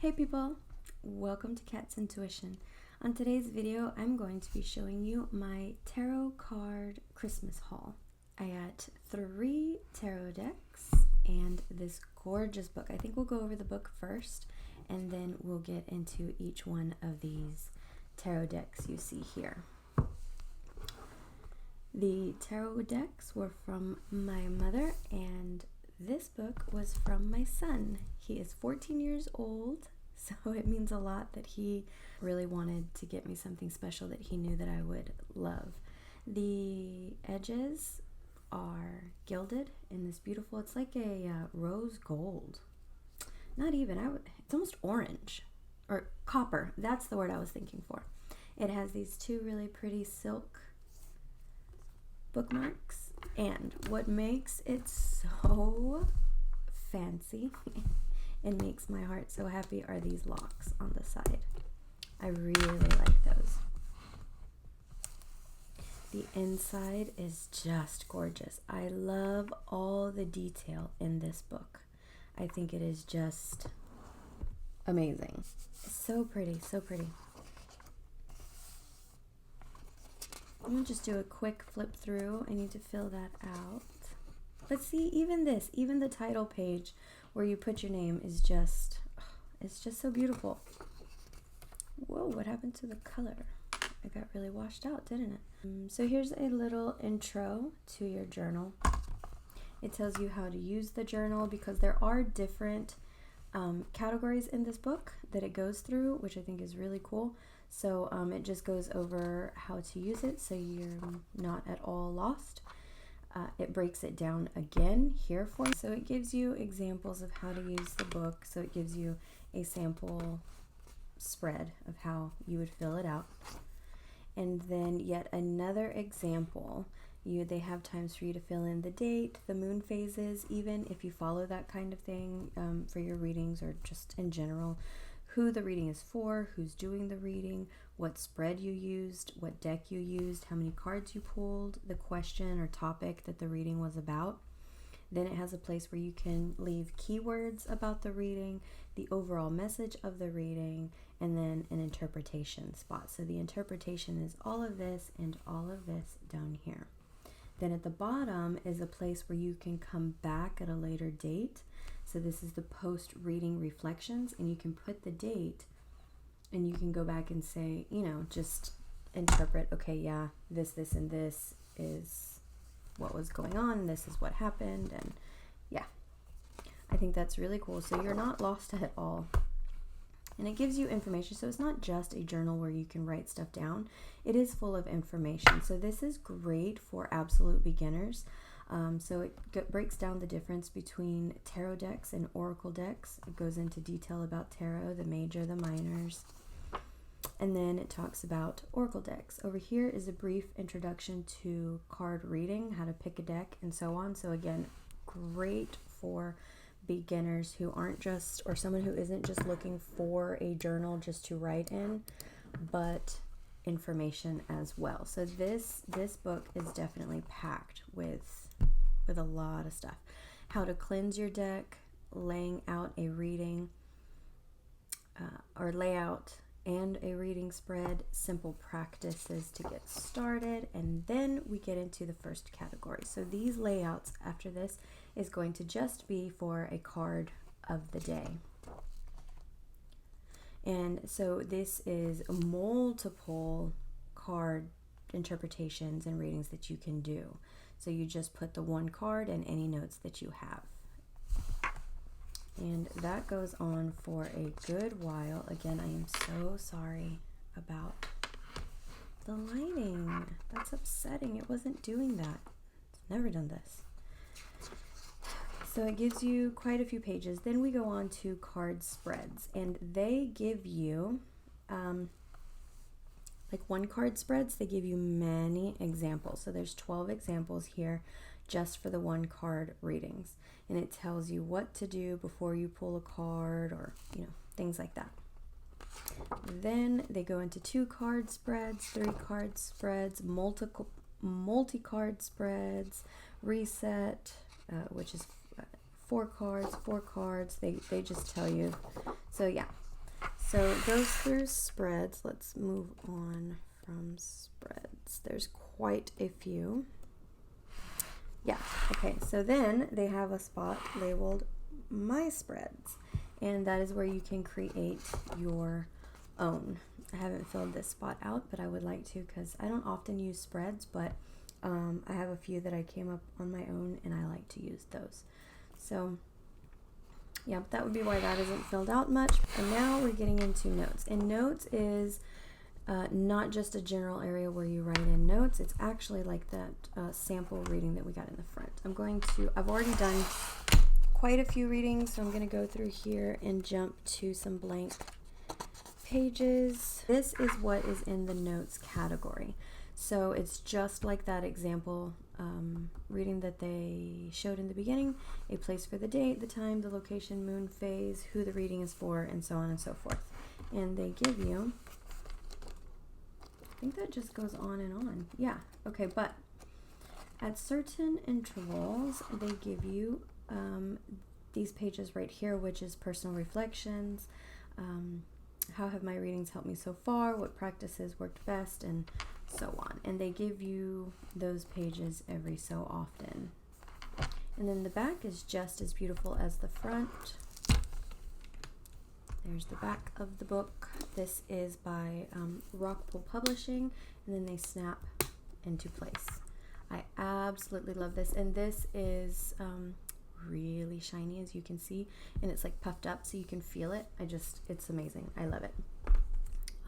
Hey people, welcome to Kat's Intuition. On today's video, I'm going to be showing you my tarot card Christmas haul. I got 3 tarot decks and this gorgeous book. I think we'll go over the book first and then we'll get into each one of these tarot decks you see here. The tarot decks were from my mother and this book was from my son. He is 14 years old, so it means a lot that he really wanted to get me something special that he knew that I would love. The edges are gilded in this beautiful, it's like a rose gold. Not even, it's almost orange or copper. That's the word I was thinking for. It has these 2 really pretty silk bookmarks, and what makes it so fancy and makes my heart so happy are these locks on the side. I really like those. The inside is just gorgeous. I love all the detail in this book. I think it is just amazing. So pretty, so pretty. I'm gonna just do a quick flip through. I need to fill that out. But see, even this, even the title page where you put your name is just, it's just so beautiful. Whoa, what happened to the color? It got really washed out, didn't it? So here's a little intro to your journal. It tells you how to use the journal because there are different categories in this book that it goes through, which I think is really cool. So it just goes over how to use it so you're not at all lost. It breaks it down again here for you. So it gives you examples of how to use the book. So it gives you a sample spread of how you would fill it out. And then yet another example. They have times for you to fill in the date, the moon phases, even if you follow that kind of thing for your readings or just in general. Who the reading is for, who's doing the reading, what spread you used, what deck you used, how many cards you pulled, the question or topic that the reading was about. Then it has a place where you can leave keywords about the reading, the overall message of the reading, and then an interpretation spot. So the interpretation is all of this and all of this down here. Then at the bottom is a place where you can come back at a later date. So this is the post-reading reflections, and you can put the date, and you can go back and say, just interpret, okay, yeah, this, and this is what was going on, this is what happened, and yeah. I think that's really cool, so you're not lost at all. And it gives you information, so it's not just a journal where you can write stuff down. It is full of information, so this is great for absolute beginners. So it breaks down the difference between tarot decks and oracle decks. It goes into detail about tarot, the major, the minors. And then it talks about oracle decks. Over here is a brief introduction to card reading, how to pick a deck, and so on. So again, great for beginners who aren't just, or someone who isn't just looking for a journal just to write in, but information as well. So this book is definitely packed with a lot of stuff. How to cleanse your deck, laying out a reading or layout and a reading spread, simple practices to get started, and then we get into the first category. So these layouts after this is going to just be for a card of the day. And so this is multiple card interpretations and readings that you can do. So you just put the one card and any notes that you have. And that goes on for a good while. Again, I am so sorry about the lighting. That's upsetting. It wasn't doing that. It's never done this. So it gives you quite a few pages. Then we go on to card spreads, and they give you like one card spreads, they give you many examples. So there's 12 examples here just for the one card readings. And it tells you what to do before you pull a card or, things like that. Then they go into 2 card spreads, 3 card spreads, multi-card spreads, reset, which is 4 cards. They just tell you. So yeah, So it goes through spreads. Let's move on from spreads. There's quite a few. Yeah, okay, so then they have a spot labeled My Spreads, and that is where you can create your own. I haven't filled this spot out, but I would like to because I don't often use spreads, but I have a few that I came up on my own and I like to use those. So yeah, that would be why that isn't filled out much. And now we're getting into notes. And notes is not just a general area where you write in notes. It's actually like that sample reading that we got in the front. I've already done quite a few readings, so I'm going to go through here and jump to some blank pages. This is what is in the notes category. So it's just like that example reading that they showed in the beginning, a place for the date, the time, the location, moon phase, who the reading is for, and so on and so forth. And they give you, I think that just goes on and on. Yeah, okay, but at certain intervals, they give you these pages right here, which is personal reflections, how have my readings helped me so far, what practices worked best, and so on. And they give you those pages every so often. And then the back is just as beautiful as the front. There's the back of the book. This is by Rockpool Publishing, and then they snap into place. I absolutely love this, and this is really shiny, as you can see, and it's like puffed up so you can feel it. It's amazing. I love it.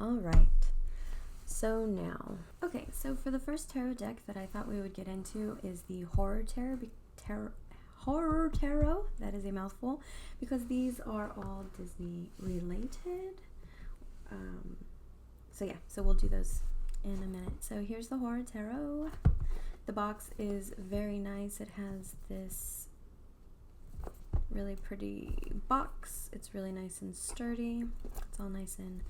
All right. So now, okay, so for the first tarot deck that I thought we would get into is the Horror Tarot. That is a mouthful because these are all Disney related. So yeah, so we'll do those in a minute. So here's the Horror Tarot. The box is very nice. It has this really pretty box. It's really nice and sturdy. It's all nice and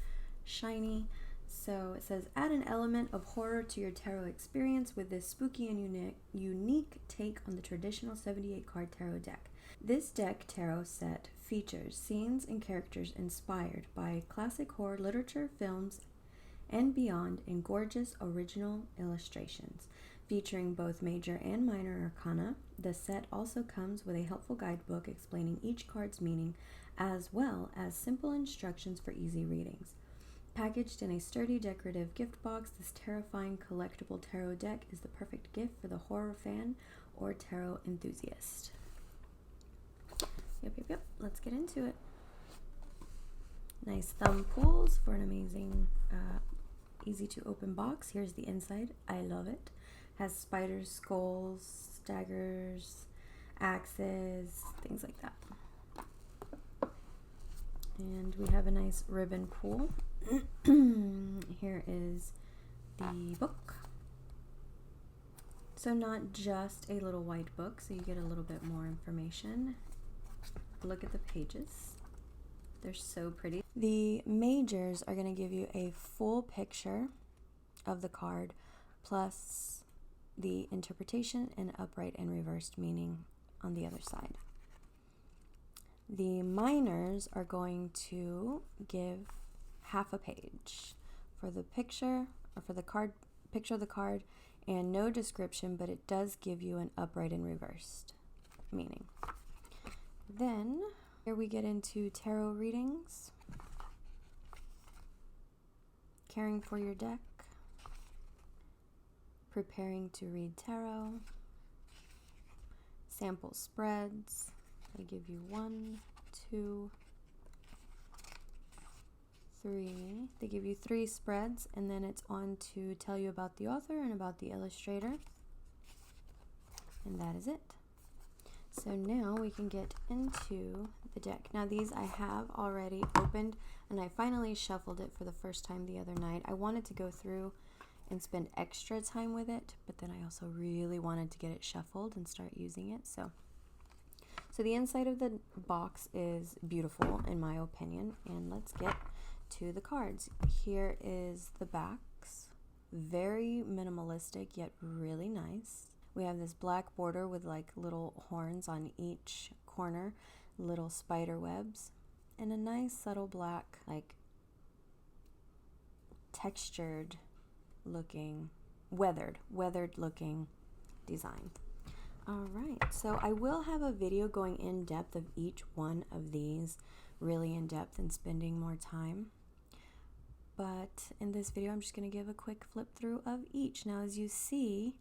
shiny. So it says, add an element of horror to your tarot experience with this spooky and unique take on the traditional 78 card tarot deck. This deck tarot set features scenes and characters inspired by classic horror literature, films, and beyond in gorgeous original illustrations. Featuring both major and minor arcana, the set also comes with a helpful guidebook explaining each card's meaning, as well as simple instructions for easy readings. Packaged in a sturdy decorative gift box, this terrifying collectible tarot deck is the perfect gift for the horror fan or tarot enthusiast. Yep. Let's get into it. Nice thumb pulls for an amazing, easy to open box. Here's the inside. I love it. Has spiders, skulls, daggers, axes, things like that. And we have a nice ribbon pull. Here is the book. So not just a little white book, so you get a little bit more information. Look at the pages. They're so pretty. The majors are going to give you a full picture of the card, plus the interpretation and upright and reversed meaning on the other side. The minors are going to give half a page for the picture, or for the card, picture of the card, and no description, but it does give you an upright and reversed meaning. Then here we get into tarot readings, caring for your deck, preparing to read tarot, sample spreads. They give you 1, 2, 3. They give you 3 spreads, and then it's on to tell you about the author and about the illustrator. And that is it. So now we can get into the deck. Now these I have already opened, and I finally shuffled it for the first time the other night. I wanted to go through and spend extra time with it, but then I also really wanted to get it shuffled and start using it. So the inside of the box is beautiful in my opinion, and let's get to the cards. Here is the backs. Very minimalistic, yet really nice. We have this black border with like little horns on each corner, little spider webs, and a nice subtle black like textured looking, weathered looking design. All right, so I will have a video going in depth of each one of these, really in depth and spending more time. But in this video, I'm just going to give a quick flip through of each. Now, as you see,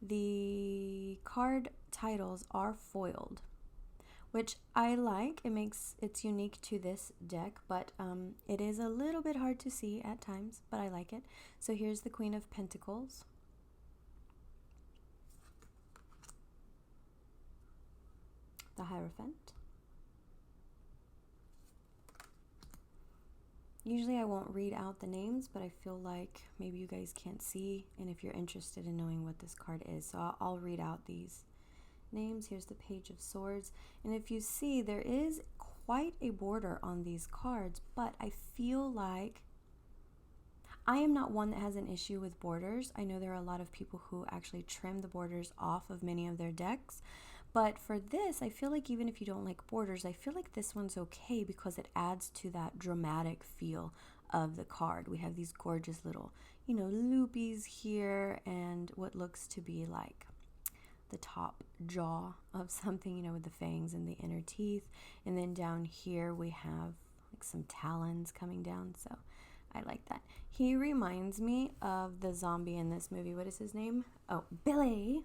the card titles are foiled, which I like. It's unique to this deck, but it is a little bit hard to see at times, but I like it. So here's the Queen of Pentacles. The Hierophant. Usually I won't read out the names, but I feel like maybe you guys can't see, and if you're interested in knowing what this card is, so I'll read out these names. Here's the Page of Swords, and if you see, there is quite a border on these cards, but I feel like I am not one that has an issue with borders. I know there are a lot of people who actually trim the borders off of many of their decks, but for this, I feel like even if you don't like borders, I feel like this one's okay because it adds to that dramatic feel of the card. We have these gorgeous little, loopies here and what looks to be like the top jaw of something, with the fangs and the inner teeth. And then down here we have like some talons coming down, so I like that. He reminds me of the zombie in this movie. What is his name? Oh, Billy.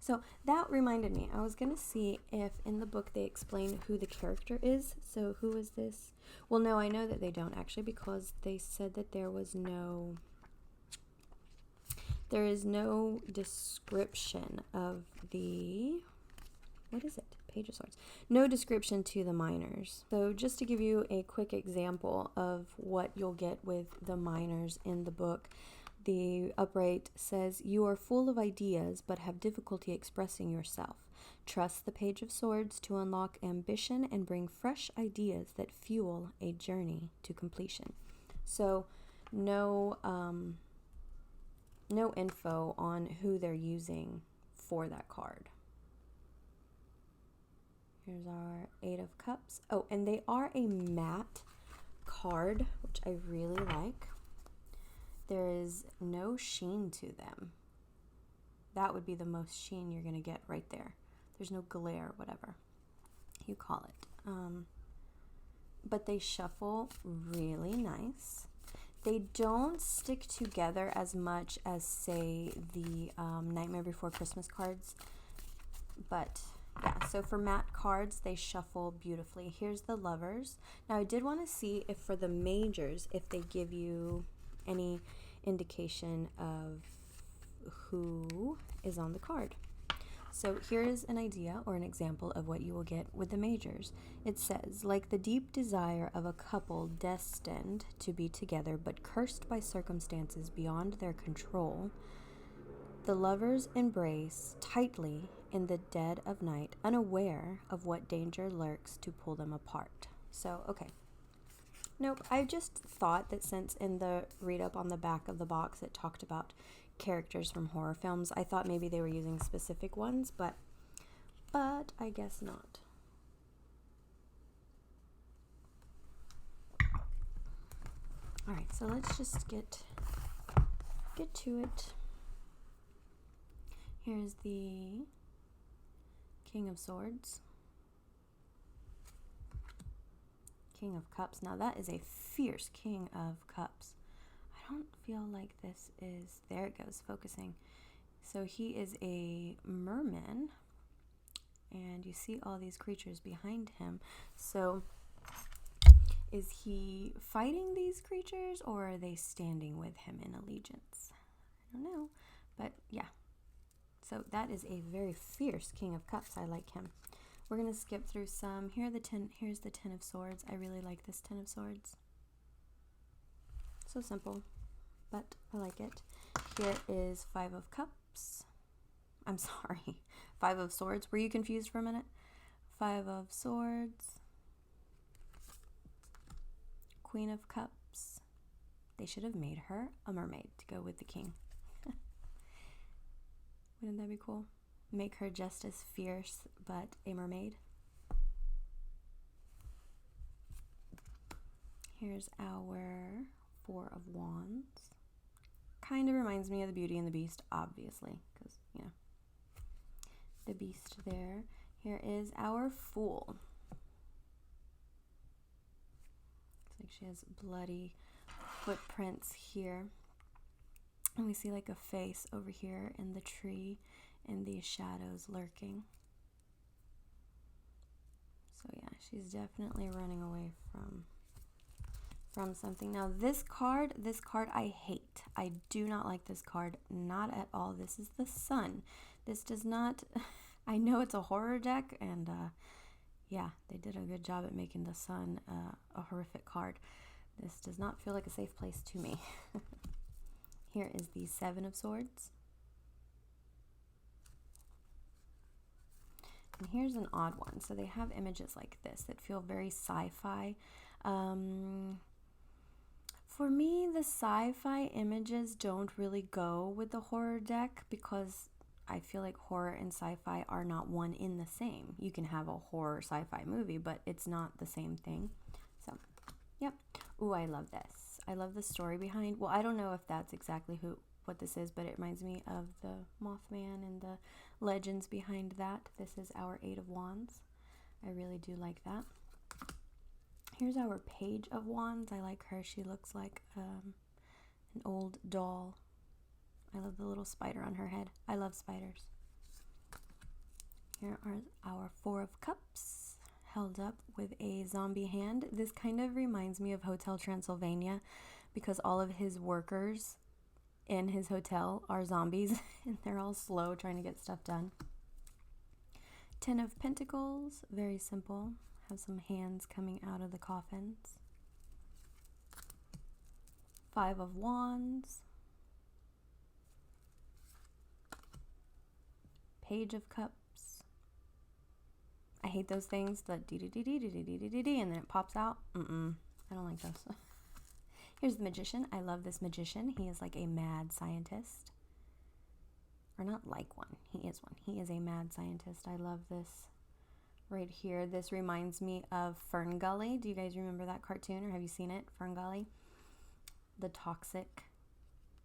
So that reminded me, I was going to see if in the book they explain who the character is. So who is this? Well, no, I know that they don't actually, because they said that there is no description of the, what is it? Page of Swords. No description to the minors. So just to give you a quick example of what you'll get with the minors in the book, the upright says, "You are full of ideas but have difficulty expressing yourself. Trust the Page of Swords to unlock ambition and bring fresh ideas that fuel a journey to completion." So no info on who they're using for that card. Here's our Eight of Cups. Oh, and they are a matte card, which I really like. There is no sheen to them. That would be the most sheen you're going to get right there. There's no glare, whatever you call it. But they shuffle really nice. They don't stick together as much as, say, the Nightmare Before Christmas cards. But yeah, so for matte cards, they shuffle beautifully. Here's the Lovers. Now, I did want to see if for the majors, if they give you any indication of who is on the card. So here's an idea or an example of what you will get with the majors. It says, like the deep desire of a couple destined to be together but cursed by circumstances beyond their control, the lovers embrace tightly in the dead of night, unaware of what danger lurks to pull them apart. So, okay. Nope, I just thought that since in the read-up on the back of the box it talked about characters from horror films, I thought maybe they were using specific ones, but I guess not. All right, so let's just get to it. Here's the King of Swords. King of Cups. Now that is a fierce King of Cups. I don't feel like this is, there it goes, focusing. So he is a merman, and you see all these creatures behind him. So is he fighting these creatures, or are they standing with him in allegiance? I don't know, but yeah. So that is a very fierce King of Cups. I like him. We're going to skip through some. Here's the Ten of Swords. I really like this Ten of Swords. So simple, but I like it. Here is Five of Cups. I'm sorry. Five of Swords. Were you confused for a minute? Five of Swords. Queen of Cups. They should have made her a mermaid to go with the king. Wouldn't that be cool? Make her just as fierce, but a mermaid. Here's our Four of Wands. Kind of reminds me of the Beauty and the Beast, obviously, because, you know, the Beast there. Here is our Fool. Looks like she has bloody footprints here. And we see like a face over here in the tree and these shadows lurking. So yeah, she's definitely running away from something. Now this card I hate. I do not like this card, not at all. This is the Sun. This does not, I know it's a horror deck, and yeah, they did a good job at making the Sun a horrific card. This does not feel like a safe place to me. Here is the Seven of Swords. And here's an odd one. So they have images like this that feel very sci-fi. For me, the sci-fi images don't really go with the horror deck because I feel like horror and sci-fi are not one in the same. You can have a horror sci-fi movie, but it's not the same thing. So, yep. Ooh, I love this. I love the story behind. Well, I don't know if that's exactly what this is, but it reminds me of the Mothman and the legends behind that. This is our Eight of Wands. I really do like that. Here's our Page of Wands. I like her. She looks like an old doll. I love the little spider on her head. I love spiders. Here are our Four of Cups, held up with a zombie hand. This kind of reminds me of Hotel Transylvania because all of his workers in his hotel are zombies and they're all slow trying to get stuff done. Ten of Pentacles, very simple. Have some hands coming out of the coffins. Five of Wands. Page of Cups. I hate those things, the dee-dee-dee-dee-dee-dee-dee-dee, and then it pops out. I don't like those. Here's the Magician. I love this Magician. He is like a mad scientist. Or not like one. He is one. He is a mad scientist. I love this right here. This reminds me of Fern Gully. Do you guys remember that cartoon, or have you seen it? Fern Gully. The toxic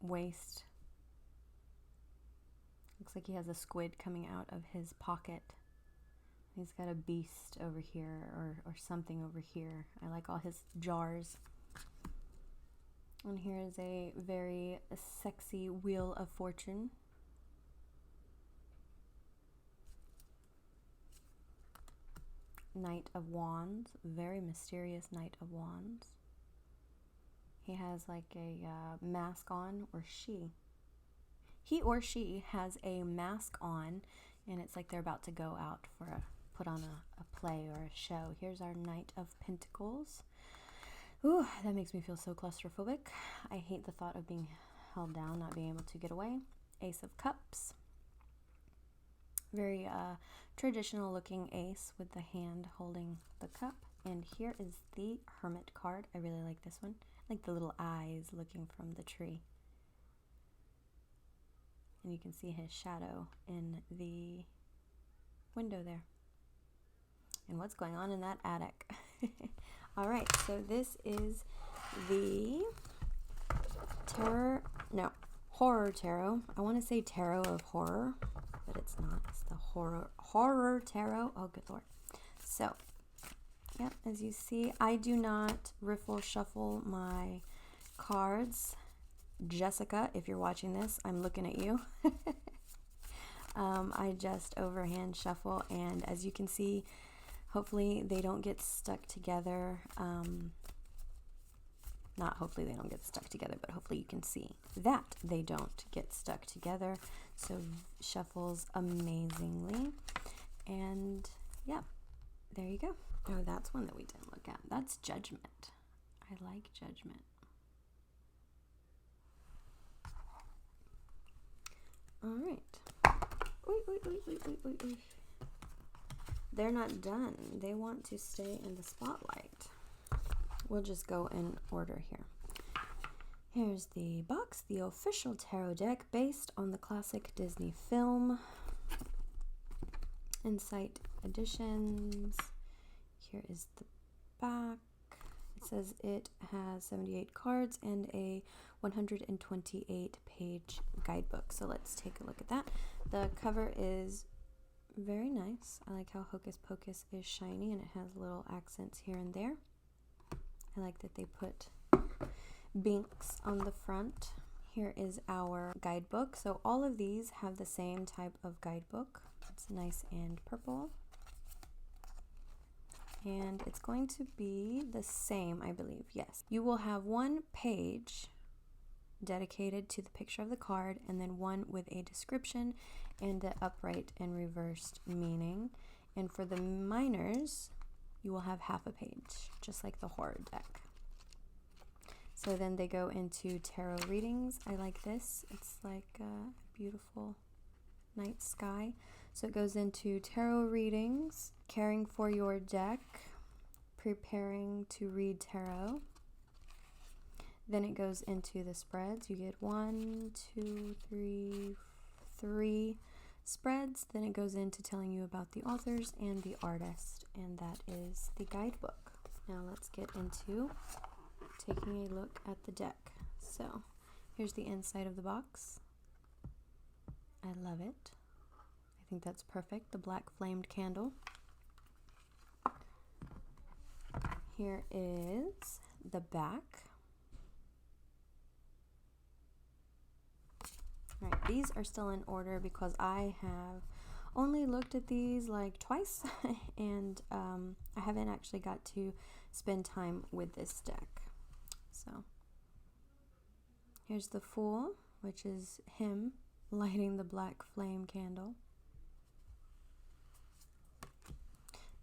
waste. Looks like he has a squid coming out of his pocket. He's got a beast over here, or something over here. I like all his jars. And here's a very sexy Wheel of Fortune. Knight of Wands, very mysterious Knight of Wands. He has like a mask on, or he or she has a mask on, and it's like they're about to go out for put on a play or a show. Here's our Knight of Pentacles. Ooh, that makes me feel so claustrophobic. I hate the thought of being held down, not being able to get away. Ace of Cups. Very traditional looking ace with the hand holding the cup. And here is the Hermit card. I really like this one. I like the little eyes looking from the tree. And you can see his shadow in the window there. And what's going on in that attic? All right, so this is the Horror Tarot. I want to say Tarot of Horror, but it's not. It's the Horror Tarot. Oh, good Lord. So, yeah, as you see, I do not riffle shuffle my cards. Jessica, if you're watching this, I'm looking at you. I just overhand shuffle, and as you can see, hopefully they don't get stuck together. Not hopefully they don't get stuck together, but hopefully you can see that they don't get stuck together. So shuffles amazingly. And yeah, there you go. Oh, that's one that we didn't look at. That's Judgment. I like Judgment. All right. Oy. They're not done. They want to stay in the spotlight. We'll just go in order here. Here's the box, the official tarot deck based on the classic Disney film. Insight Editions. Here is the back. says it has 78 cards and a 128-page guidebook. So let's take a look at that. The cover is very nice. I like how Hocus Pocus is shiny and it has little accents here and there. I like that they put Binks on the front. Here is our guidebook. So all of these have the same type of guidebook. It's nice and purple. And it's going to be the same, I believe. Yes. You will have one page dedicated to the picture of the card and then one with a description and the upright and reversed meaning. And for the minors, you will have half a page, just like the horror deck. So then they go into tarot readings. I like this. It's like a beautiful night sky. So it goes into tarot readings, caring for your deck, preparing to read tarot. Then it goes into the spreads. You get 1, 2, 3, 3 spreads. Then it goes into telling you about the authors and the artist. And that is the guidebook. Now let's get into taking a look at the deck. So here's the inside of the box. I love it. I think that's perfect. The black flamed candle. Here is the back. All right, these are still in order because I have only looked at these like twice and I haven't actually got to spend time with this deck. So here's the Fool, which is him lighting the black flame candle.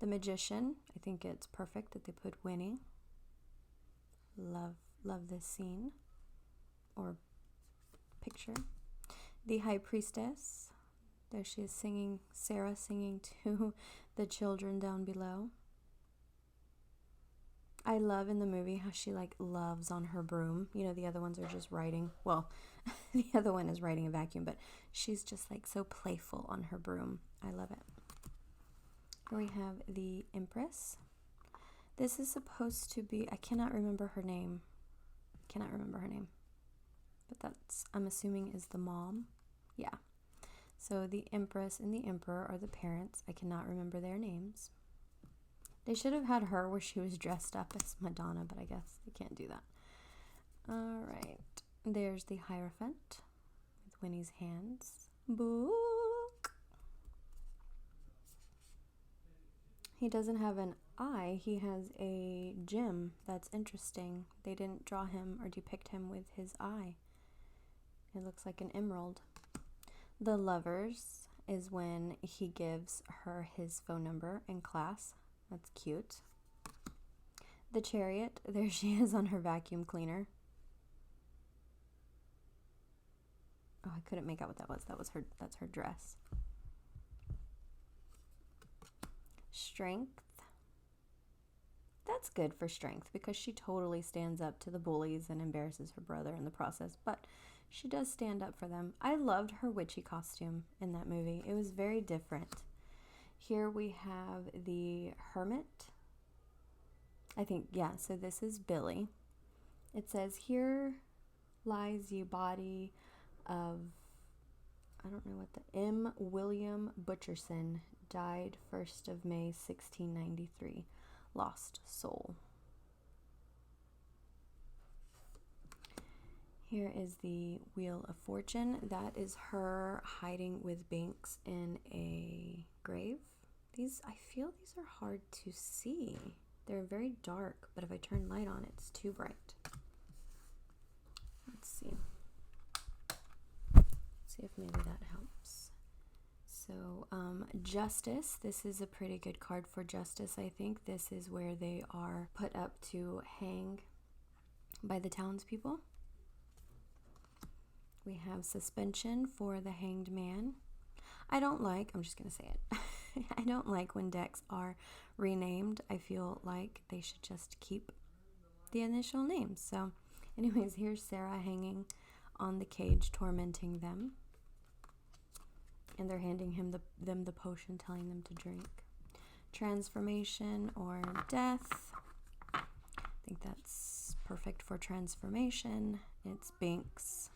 The Magician, I think it's perfect that they put Winnie. Love this scene or picture. The High Priestess, there she is singing, Sarah singing to the children down below. I love in the movie how she like loves on her broom. You know, the other ones are just riding. Well, the other one is riding a vacuum, but she's just like so playful on her broom. I love it. Here we have the Empress. This is supposed to be, I cannot remember her name. But that's, I'm assuming, is the mom. Yeah. So the Empress and the Emperor are the parents. I cannot remember their names. They should have had her where she was dressed up as Madonna, but I guess they can't do that. All right. There's the Hierophant with Winnie's hands. Book. He doesn't have an eye. He has a gem. That's interesting. They didn't draw him or depict him with his eye. It looks like an emerald. The Lovers is when he gives her his phone number in class. That's cute. The Chariot, there she is on her vacuum cleaner. Oh, I couldn't make out what that was. That's her dress. Strength. That's good for Strength because she totally stands up to the bullies and embarrasses her brother in the process, but she does stand up for them. I loved her witchy costume in that movie. It was very different. Here we have the Hermit. I think, yeah, so this is Billy. It says, here lies the body of, I don't know what the, M. William Butcherson, died 1st of May, 1693. Lost soul. Here is the Wheel of Fortune. That is her hiding with Binks in a grave. I feel these are hard to see. They're very dark, but if I turn light on, it's too bright. Let's see. See if maybe that helps. So, Justice. This is a pretty good card for Justice, I think. This is where they are put up to hang by the townspeople. We have Suspension for the Hanged Man. I'm just going to say it. I don't like when decks are renamed. I feel like they should just keep the initial names. So, anyways, here's Sarah hanging on the cage, tormenting them. And they're handing them the potion, telling them to drink. Transformation or Death. I think that's perfect for transformation. It's Binks,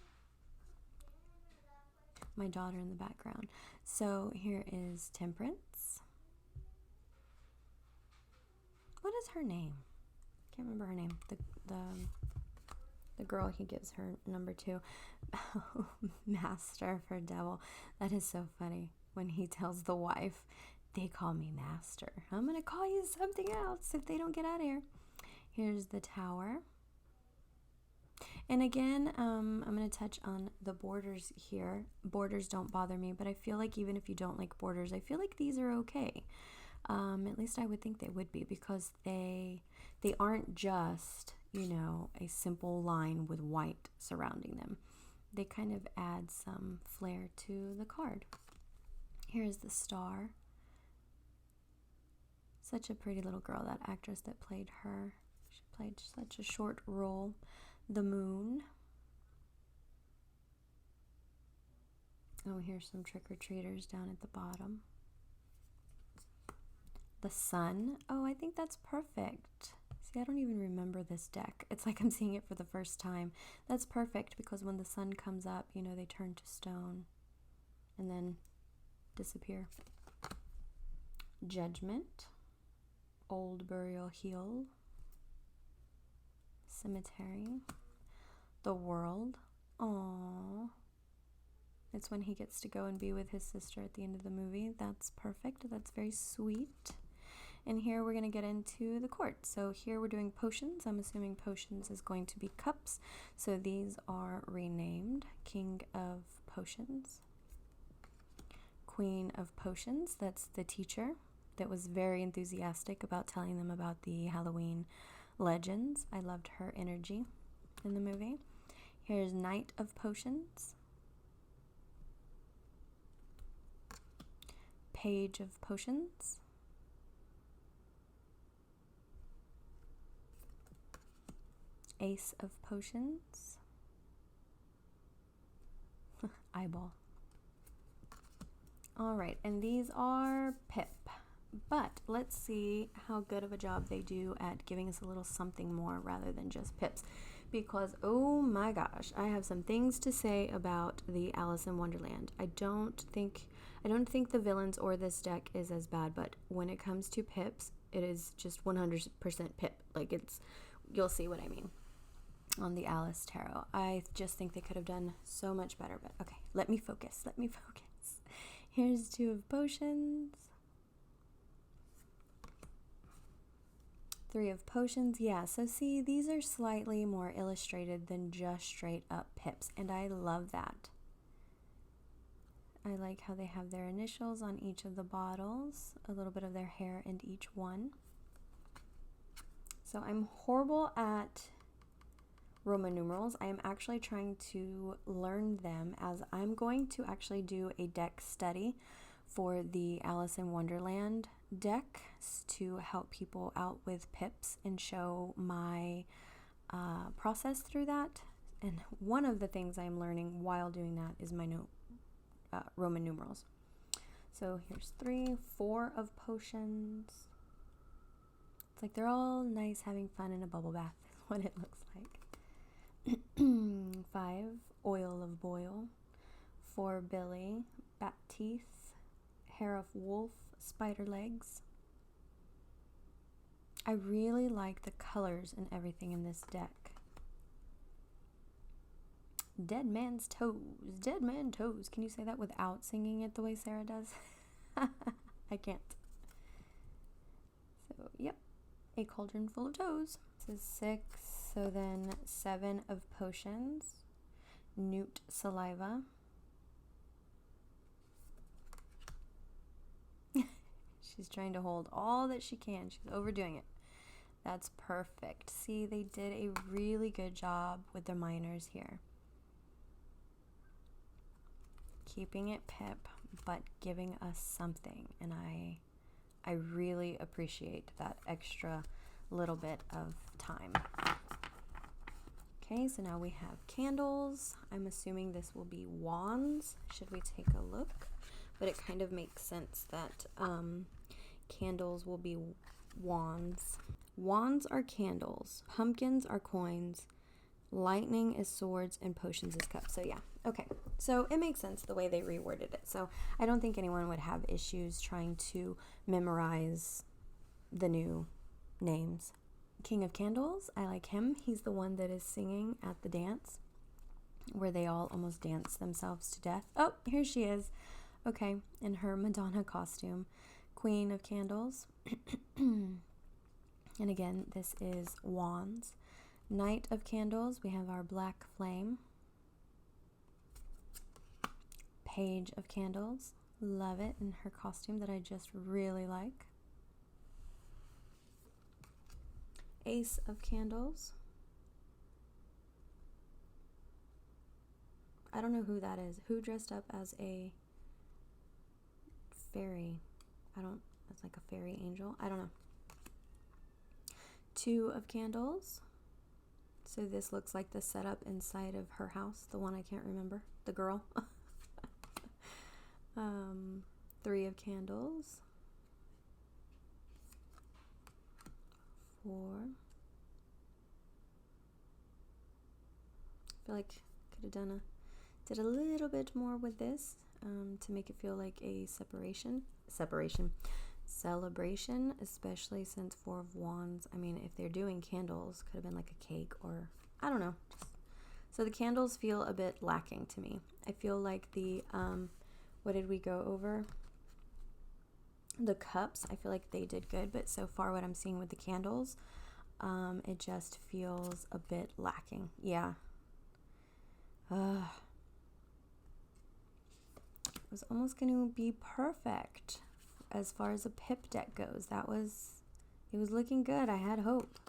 my daughter in the background. So here is Temperance. What is her name? Can't remember her name. The girl he gives her number 2. Master for Devil. That is so funny when he tells the wife, they call me Master. I'm gonna call you something else if they don't get out of here. Here's the Tower. And again, I'm going to touch on the borders here. Borders don't bother me, but I feel like even if you don't like borders, I feel like these are okay. At least I would think they would be, because they aren't just, you know, a simple line with white surrounding them. They kind of add some flair to the card. Here's the Star. Such a pretty little girl, that actress that played her. She played such a short role. The Moon. Oh, here's some trick-or-treaters down at the bottom. The Sun. Oh, I think that's perfect. See, I don't even remember this deck. It's like I'm seeing it for the first time. That's perfect, because when the sun comes up, you know, they turn to stone and then disappear. Judgment. Old Burial Hill. Cemetery. The World. Aww. It's when he gets to go and be with his sister at the end of the movie. That's perfect. That's very sweet. And here we're going to get into the court. So here we're doing potions. I'm assuming potions is going to be cups. So these are renamed. King of Potions. Queen of Potions. That's the teacher that was very enthusiastic about telling them about the Halloween legends. I loved her energy in the movie. Here's Knight of Potions. Page of Potions. Ace of Potions. Eyeball. Alright, and these are Pip. But let's see how good of a job they do at giving us a little something more rather than just pips. Because, oh my gosh, I have some things to say about the Alice in Wonderland. I don't think the villains or this deck is as bad, but when it comes to pips, it is just 100% pip. Like, you'll see what I mean on the Alice Tarot. I just think they could have done so much better, but okay, let me focus. Here's Two of Potions. Three of Potions. Yeah, so see, these are slightly more illustrated than just straight up pips, and I love that. I like how they have their initials on each of the bottles, a little bit of their hair in each one. So I'm horrible at Roman numerals. I am actually trying to learn them, as I'm going to actually do a deck study for the Alice in Wonderland deck to help people out with pips and show my process through that. And one of the things I'm learning while doing that is my Roman numerals. So here's 3, 4 of Potions. It's like they're all nice, having fun in a bubble bath is what it looks like. 5, Oil of Boil. 4, Billy. Bat Teeth. Hair of Wolf. Spider Legs. I really like the colors and everything in this deck. Dead Man's Toes. Dead Man Toes. Can you say that without singing it the way Sarah does? I can't. So, yep. A cauldron full of toes. This is 6. So then 7 of Potions. Newt Saliva. She's trying to hold all that she can. She's overdoing it. That's perfect. See, they did a really good job with the minors here. Keeping it pip, but giving us something. And I really appreciate that extra little bit of time. Okay, so now we have candles. I'm assuming this will be wands. Should we take a look? But it kind of makes sense that candles will be wands. Wands are candles, pumpkins are coins, lightning is swords, and potions is cups. So yeah, okay. So it makes sense the way they reworded it. So I don't think anyone would have issues trying to memorize the new names. King of Candles, I like him. He's the one that is singing at the dance where they all almost dance themselves to death. Oh, here she is. Okay, in her Madonna costume. Queen of Candles. And again, this is Wands. Knight of Candles, we have our Black Flame. Page of Candles, love it, in her costume that I just really like. Ace of Candles. I don't know who that is. Who dressed up as a fairy? It's like a fairy angel. I don't know. Two of Candles. So this looks like the setup inside of her house. The one I can't remember. The girl. Three of Candles. Four. I feel like I could have did a little bit more with this to make it feel like a celebration, especially since Four of Wands. I mean, if they're doing candles, could have been like a cake or I don't know. So the candles feel a bit lacking to me. I feel like the what did we go over? The cups, I feel like they did good, but so far what I'm seeing with the candles, it just feels a bit lacking. Yeah. It was almost going to be perfect as far as a pip deck goes. It was looking good. I had hope.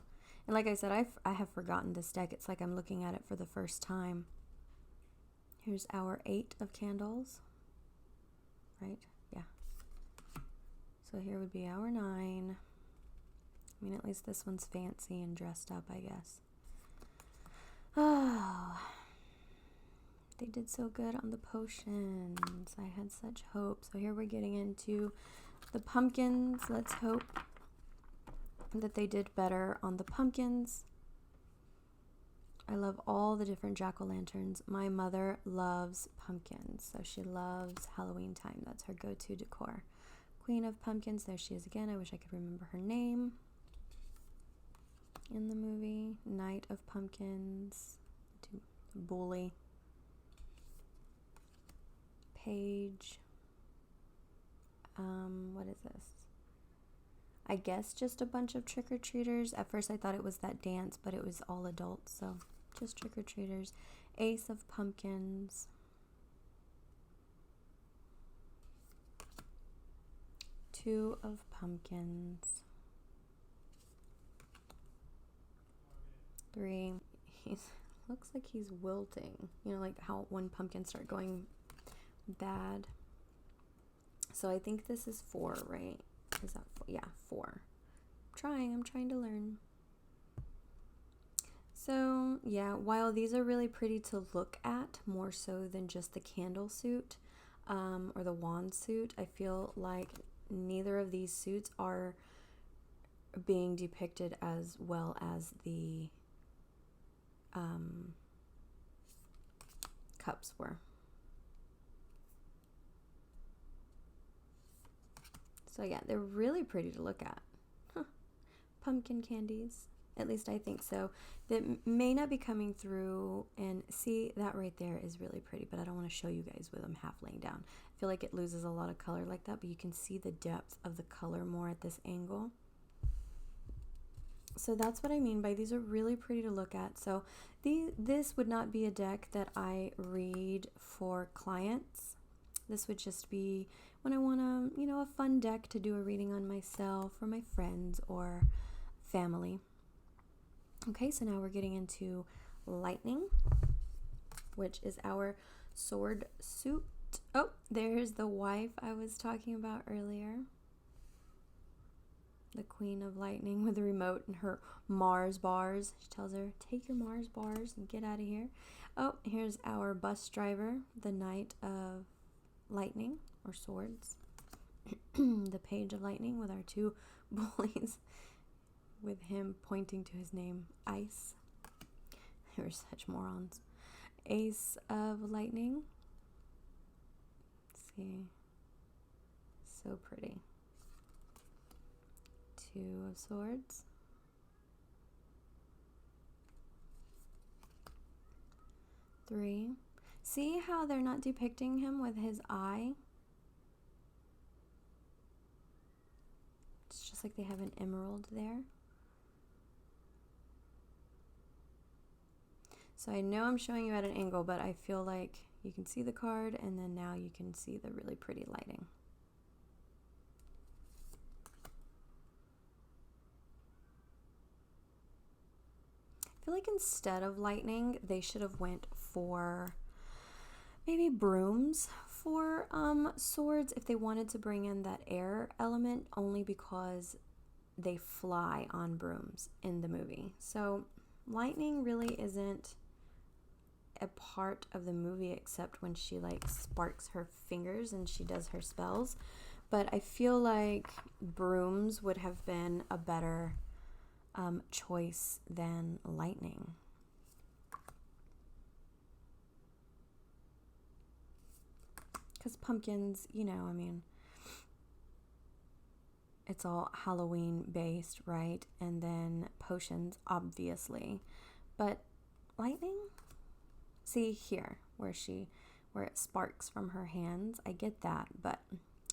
And like I said, I have forgotten this deck. It's like I'm looking at it for the first time. Here's our 8 of Candles. Right? Yeah. So here would be our 9. I mean, at least this one's fancy and dressed up, I guess. Oh, they did so good on the potions. I had such hope. So here we're getting into the pumpkins. Let's hope that they did better on the pumpkins. I love all the different jack-o'-lanterns. My mother loves pumpkins, so she loves Halloween time. That's her go-to decor. Queen of Pumpkins, there she is again. I wish I could remember her name in the movie. Knight of Pumpkins, bully. Page. What is this? I guess just a bunch of trick-or-treaters. At first I thought it was that dance, but it was all adults, so just trick-or-treaters. Ace of Pumpkins. Two of Pumpkins. 3. Looks like he's wilting. You know, like how when pumpkins start going bad. So I think this is 4, right? Is that 4? Yeah, 4. I'm trying to learn. So yeah, while these are really pretty to look at, more so than just the candle suit or the wand suit, I feel like neither of these suits are being depicted as well as the cups were. So yeah, they're really pretty to look at. Huh. Pumpkin candies. At least I think so. That may not be coming through, and see, that right there is really pretty, but I don't want to show you guys with them half laying down. I feel like it loses a lot of color like that, but you can see the depth of the color more at this angle. So that's what I mean by these are really pretty to look at. So this would not be a deck that I read for clients. This would just be when I want a fun deck to do a reading on myself or my friends or family. Okay, so now we're getting into lightning, which is our sword suit. Oh, there's the wife I was talking about earlier. The Queen of Lightning with the remote and her Mars bars. She tells her, take your Mars bars and get out of here. Oh, here's our bus driver, the Knight of Lightning or Swords. The Page of Lightning with our 2 bullies with him pointing to his name, Ice. They were such morons. Ace of Lightning. Let's see. So pretty. Two of Swords. Three. See how they're not depicting him with his eye? It's just like they have an emerald there. So I know I'm showing you at an angle, but I feel like you can see the card, and then now you can see the really pretty lighting. I feel like instead of lightning, they should have went for maybe brooms for swords if they wanted to bring in that air element, only because they fly on brooms in the movie. So lightning really isn't a part of the movie except when she like sparks her fingers and she does her spells. But I feel like brooms would have been a better choice than lightning. Because pumpkins, you know, I mean, it's all Halloween based, right? And then potions, obviously. But lightning? See here, where it sparks from her hands. I get that, but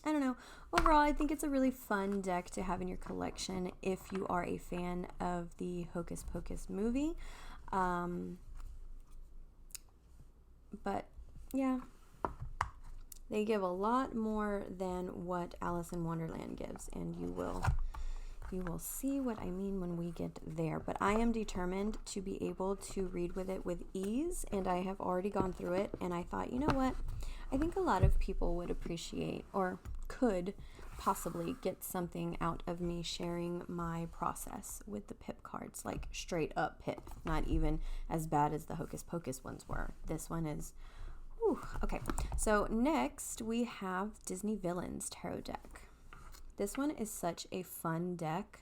I don't know. Overall, I think it's a really fun deck to have in your collection if you are a fan of the Hocus Pocus movie. But yeah, they give a lot more than what Alice in Wonderland gives, and you will see what I mean when we get there. But I am determined to be able to read with it with ease, and I have already gone through it, and I thought, you know what? I think a lot of people would appreciate or could possibly get something out of me sharing my process with the pip cards, like straight up pip, not even as bad as the Hocus Pocus ones were. This one is, whew. Okay, so next we have Disney Villains Tarot deck. This one is such a fun deck.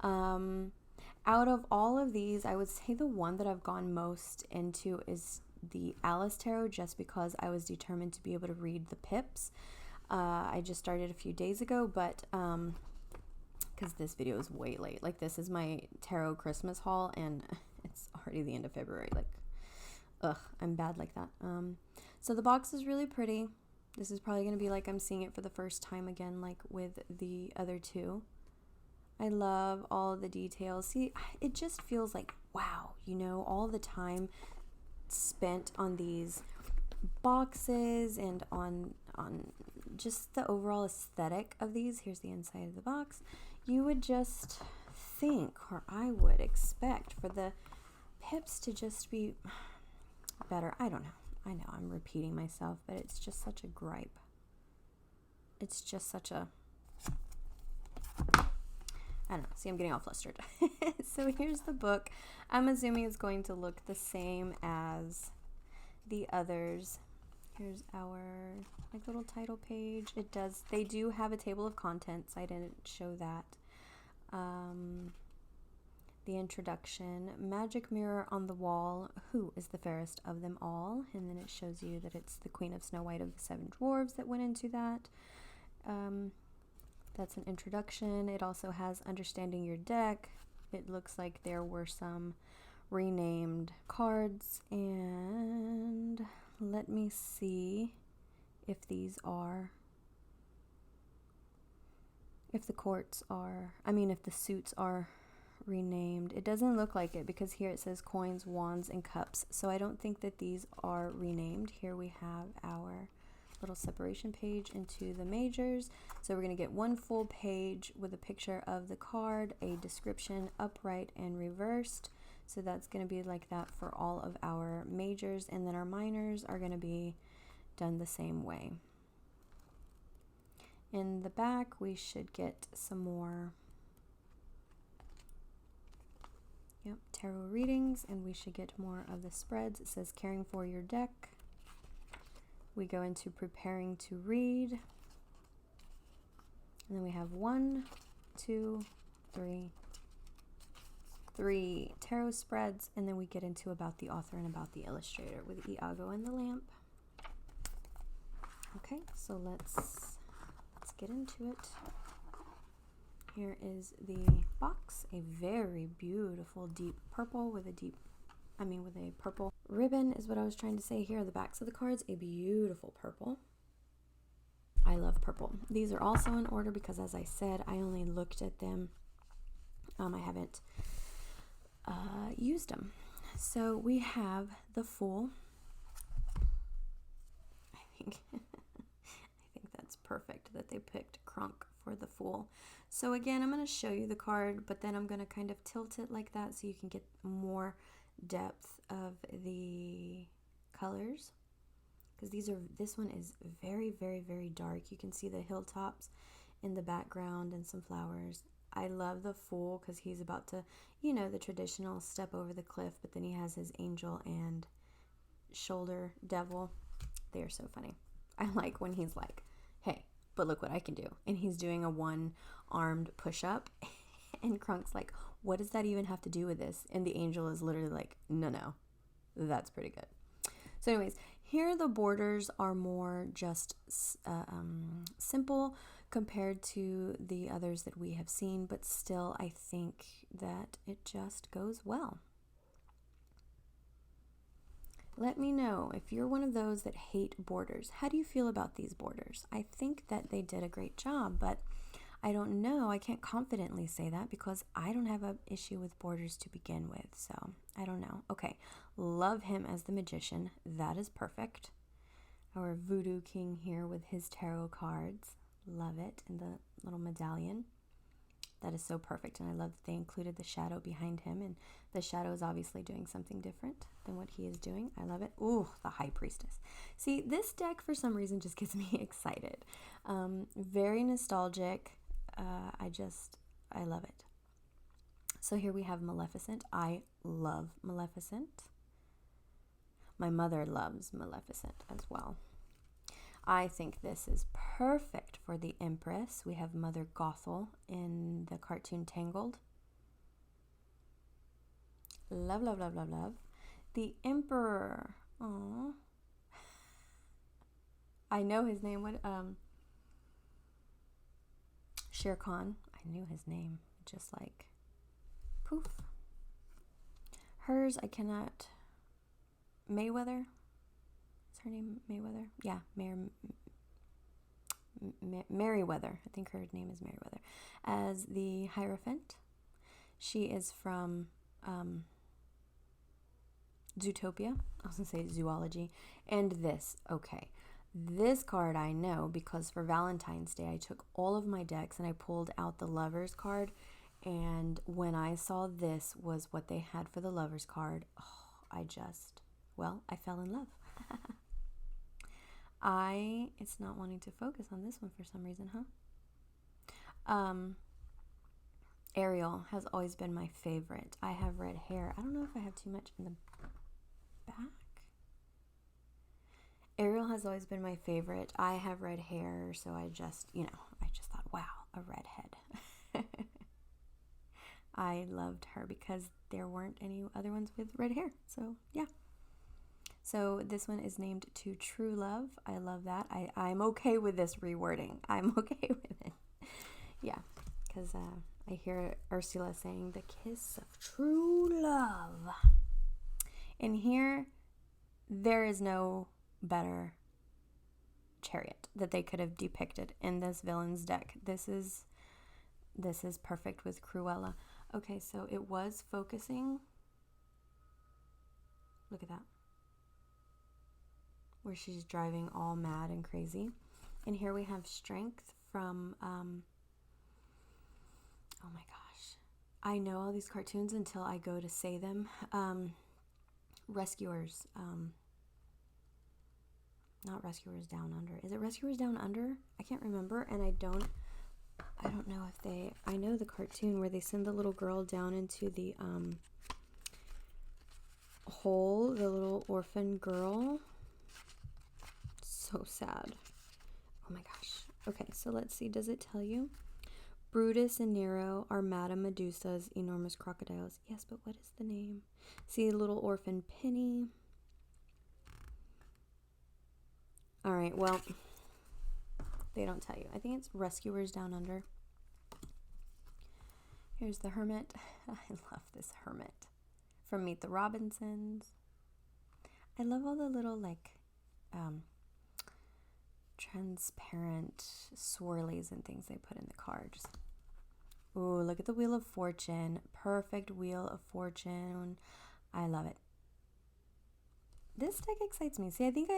Out of all of these, I would say the one that I've gone most into is the Alice Tarot, just because I was determined to be able to read the pips. I just started a few days ago, but because this video is way late. Like, this is my tarot Christmas haul, and it's already the end of February. Like, ugh, I'm bad like that. So the box is really pretty. This is probably going to be like I'm seeing it for the first time again, like with the other two. I love all the details. See, it just feels like, wow, you know, all the time spent on these boxes and on just the overall aesthetic of these. Here's the inside of the box. You would just think, or I would expect, for the pips to just be better. I don't know. I know I'm repeating myself, but it's just such a gripe. It's just such a, I don't know. See, I'm getting all flustered. So here's the book. I'm assuming it's going to look the same as the others. Here's our like little title page. It does. They do have a table of contents. I didn't show that. The introduction, magic mirror on the wall, who is the fairest of them all? And then it shows you that it's the Queen of Snow White of the Seven Dwarves that went into that. That's an introduction. It also has understanding your deck. It looks like there were some renamed cards, and let me see if these are, if the courts are, if the suits are renamed. It doesn't look like it because here it says coins, wands, and cups. So I don't think that these are renamed. Here we have our little separation page into the majors. So we're going to get one full page with a picture of the card, a description upright and reversed. So that's going to be like that for all of our majors, and then our minors are going to be done the same way. In the back, we should get some more tarot readings, and we should get more of the spreads. It says caring for your deck. We go into preparing to read, and then we have 1, 2, 3, 3 tarot spreads, and then we get into about the author and about the illustrator with Iago and the lamp. Okay, so let's get into it. Here is the box, a very beautiful deep purple with a purple ribbon is what I was trying to say. Here are the backs of the cards, a beautiful purple. I love purple. These are also in order because, as I said, I only looked at them. I haven't used them. So we have the Fool. I think that's perfect that they picked Crunk for the Fool. So again, I'm going to show you the card, but then I'm going to kind of tilt it like that so you can get more depth of the colors. Because this one is very, very, very dark. You can see the hilltops in the background and some flowers. I love the Fool because he's about to, the traditional step over the cliff, but then he has his angel and shoulder devil. They are so funny. I like when he's like, hey, but look what I can do. And he's doing a one-armed push-up. And Crunk's like, what does that even have to do with this? And the angel is literally like, no, that's pretty good. So anyways, here the borders are more just simple compared to the others that we have seen, but still I think that it just goes well. Let me know if you're one of those that hate borders. How do you feel about these borders? I think that they did a great job, but I don't know. I can't confidently say that because I don't have an issue with borders to begin with, so I don't know. Okay, love him as the magician. That is perfect. Our voodoo king here with his tarot cards. Love it. And the little medallion. That is so perfect, and I love that they included the shadow behind him, and the shadow is obviously doing something different than what he is doing. I love it. Ooh, the High Priestess. See, this deck for some reason just gets me excited. Very nostalgic. I love it. So here we have Maleficent. I love Maleficent. My mother loves Maleficent as well. I think this is perfect for the Empress. We have Mother Gothel in the cartoon Tangled. Love, love, love, love, love. The Emperor. Aww. I know his name. What? Shere Khan. I knew his name. Just like poof. Hers, I cannot. Mayweather. Is her name Mayweather? Yeah, Merryweather. I think her name is Merryweather. As the Hierophant. She is from Zootopia. I was going to say zoology. And this, okay. This card I know because for Valentine's Day I took all of my decks and I pulled out the Lovers card. And when I saw this was what they had for the Lovers card, I fell in love. It's not wanting to focus on this one for some reason, huh? Ariel has always been my favorite. I have red hair. I don't know if I have too much in the back. Ariel has always been my favorite. I have red hair, so I just thought, wow, a redhead. I loved her because there weren't any other ones with red hair. So, yeah. So this one is named To True Love. I love that. I'm okay with this rewording. I'm okay with it. Yeah, because I hear Ursula saying the kiss of true love. And here, there is no better chariot that they could have depicted in this villain's deck. This is perfect with Cruella. Okay, so it was focusing. Look at that. Where she's driving all mad and crazy. And here we have Strength from, oh my gosh. I know all these cartoons until I go to say them. Rescuers. Not Rescuers Down Under. Is it Rescuers Down Under? I can't remember. And I don't know if I know the cartoon where they send the little girl down into the hole, the little orphan girl. So sad. Oh my gosh. Okay, so let's see. Does it tell you? Brutus and Nero are Madame Medusa's enormous crocodiles. Yes, but what is the name? See, little orphan Penny. All right, well, they don't tell you. I think it's Rescuers Down Under. Here's the Hermit. I love this Hermit from Meet the Robinsons. I love all the little, like, transparent swirlies and things they put in the cards. Ooh, look at the Wheel of Fortune. Perfect Wheel of Fortune. I love it. This deck excites me. See, I think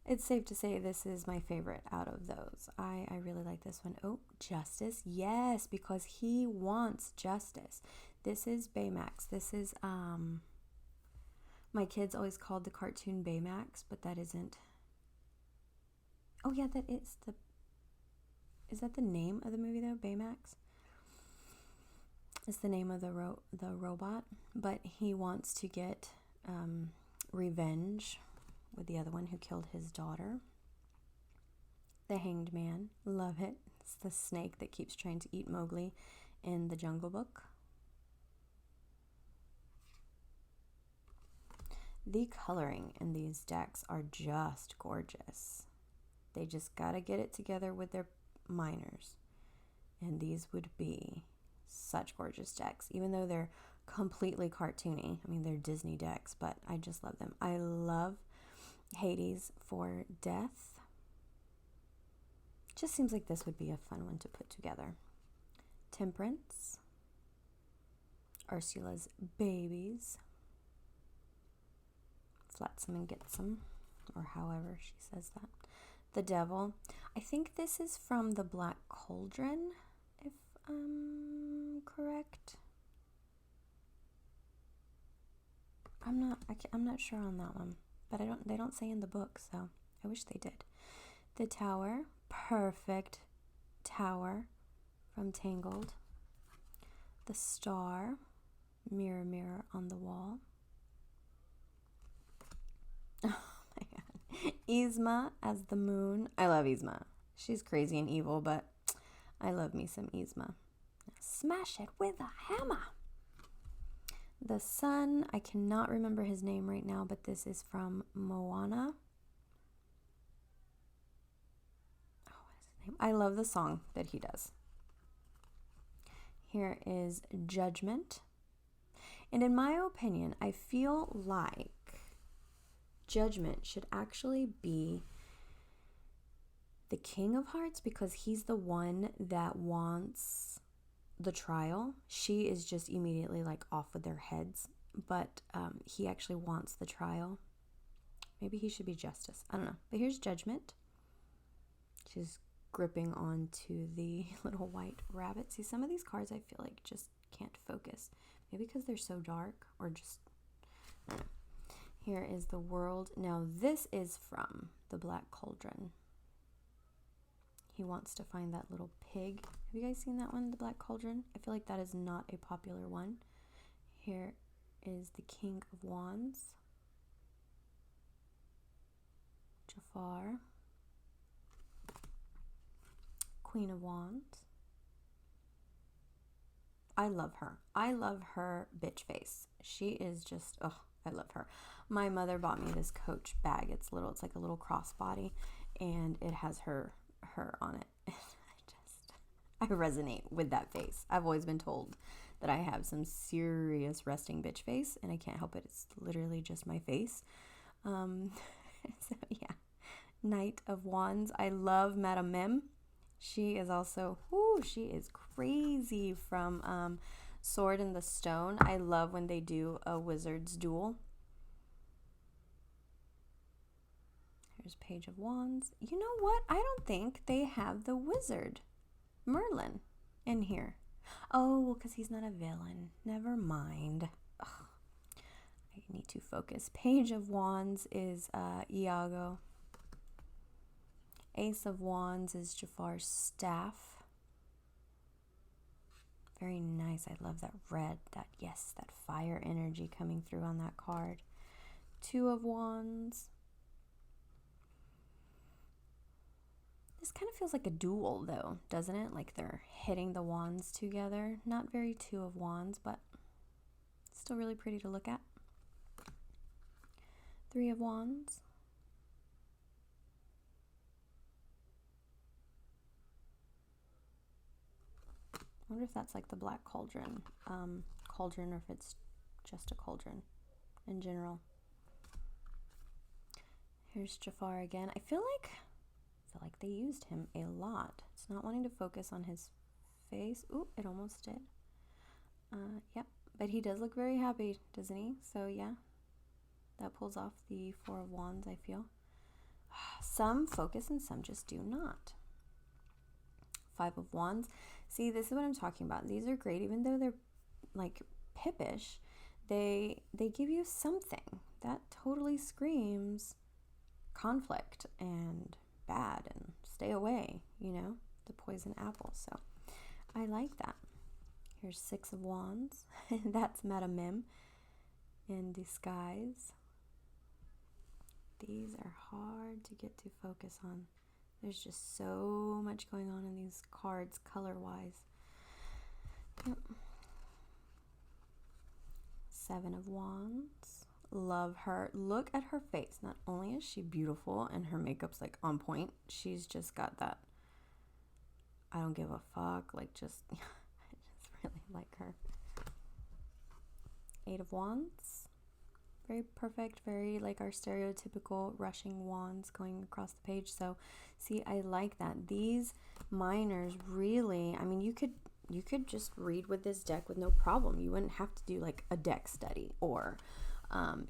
it's safe to say this is my favorite out of those. I really like this one. Oh, Justice. Yes, because he wants justice. This is Baymax. This is, my kids always called the cartoon Baymax, but that isn't. Oh, yeah, that is the. Is that the name of the movie, though? Baymax? It's the name of the robot, but he wants to get revenge with the other one who killed his daughter. The Hanged Man. Love it. It's the snake that keeps trying to eat Mowgli in the Jungle Book. The coloring in these decks are just gorgeous. They just gotta get it together with their minors. And these would be such gorgeous decks, even though they're completely cartoony. I mean, they're Disney decks, but I just love them. I love Hades for Death. Just seems like this would be a fun one to put together. Temperance. Ursula's Babies. Flotsam and Getsam, or however she says that. The Devil. I think this is from the Black Cauldron, if I'm correct. I'm not sure on that one, but they don't say in the book, so I wish they did. The Tower. Perfect Tower from Tangled. The Star. Mirror, mirror on the wall. Oh my god. Yzma as the moon. I love Yzma. She's crazy and evil, but I love me some Yzma. Smash it with a hammer. The Sun. I cannot remember his name right now, but this is from Moana. Oh, what is his name? I love the song that he does. Here is Judgment. And in my opinion, I feel like Judgment should actually be the King of Hearts, because he's the one that wants the trial. She is just immediately like off with their heads, but he actually wants the trial. Maybe he should be Justice. I don't know. But here's Judgment. She's gripping onto the little white rabbit. See, some of these cards I feel like just can't focus. Maybe because they're so dark, or just, I don't know. Here is the World. Now this is from the Black Cauldron. He wants to find that little pig. Have you guys seen that one, the Black Cauldron? I feel like that is not a popular one. Here is the King of Wands. Jafar. Queen of Wands. I love her. I love her bitch face. She is just, oh, I love her. My mother bought me this Coach bag. It's little. It's like a little crossbody, and it has her on it. I resonate with that face. I've always been told that I have some serious resting bitch face, and I can't help it. It's literally just my face. So yeah, Knight of Wands. I love Madame Mim. She is also, she is crazy from Sword in the Stone. I love when they do a wizard's duel. Here's Page of Wands. You know what? I don't think they have the wizard, Merlin, in here. Oh, well, because he's not a villain. Never mind. Ugh. I need to focus. Page of Wands is Iago. Ace of Wands is Jafar's staff. Very nice. I love that red, that fire energy coming through on that card. Two of Wands. This kind of feels like a duel, though, doesn't it? Like they're hitting the wands together. Not very Two of Wands, but still really pretty to look at. Three of Wands. I wonder if that's like the black cauldron, or if it's just a cauldron in general. Here's Jafar again. I feel like they used him a lot. It's not wanting to focus on his face. Ooh, it almost did. Yep, but he does look very happy, doesn't he? So yeah, that pulls off the Four of Wands, I feel. Some focus and some just do not. Five of Wands. See, this is what I'm talking about. These are great, even though they're like pippish. They give you something that totally screams conflict and bad and stay away, you know, the poison apple. So I like that. Here's Six of Wands. That's Madame Mim in disguise. These are hard to get to focus on. There's just so much going on in these cards color-wise. Yep. Seven of Wands. Love her. Look at her face. Not only is she beautiful and her makeup's like on point, she's just got that I don't give a fuck, like just I just really like her. Eight of Wands. Very perfect, very like our stereotypical rushing wands going across the page. So see, I like that. These minors really, I mean, you could just read with this deck with no problem. You wouldn't have to do like a deck study or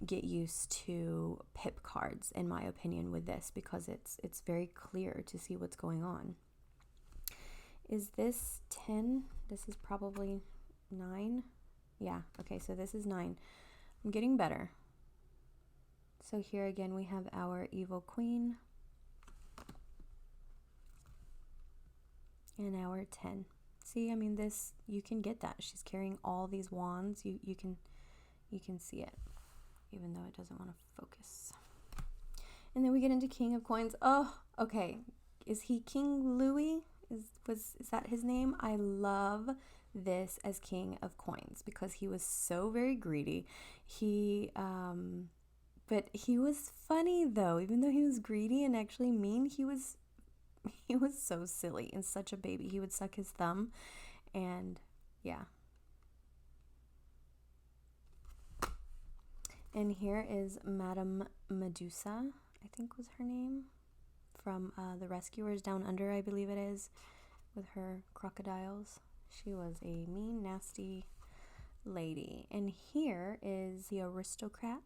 get used to pip cards, in my opinion, with this, because it's very clear to see what's going on. Is this 10? This is probably 9. Yeah, okay, so this is 9. I'm getting better. So here again we have our evil queen and our 10. See, I mean, this, you can get that. She's carrying all these wands. You can see it, even though it doesn't want to focus. And then we get into King of Coins. Oh, okay. Is he King Louis? Is that his name? I love this as King of Coins because he was so very greedy. But he was funny though. Even though he was greedy and actually mean, he was so silly and such a baby. He would suck his thumb, and yeah. And here is Madame Medusa, I think was her name, from The Rescuers Down Under, I believe it is, with her crocodiles. She was a mean, nasty lady. And here is the Aristocats.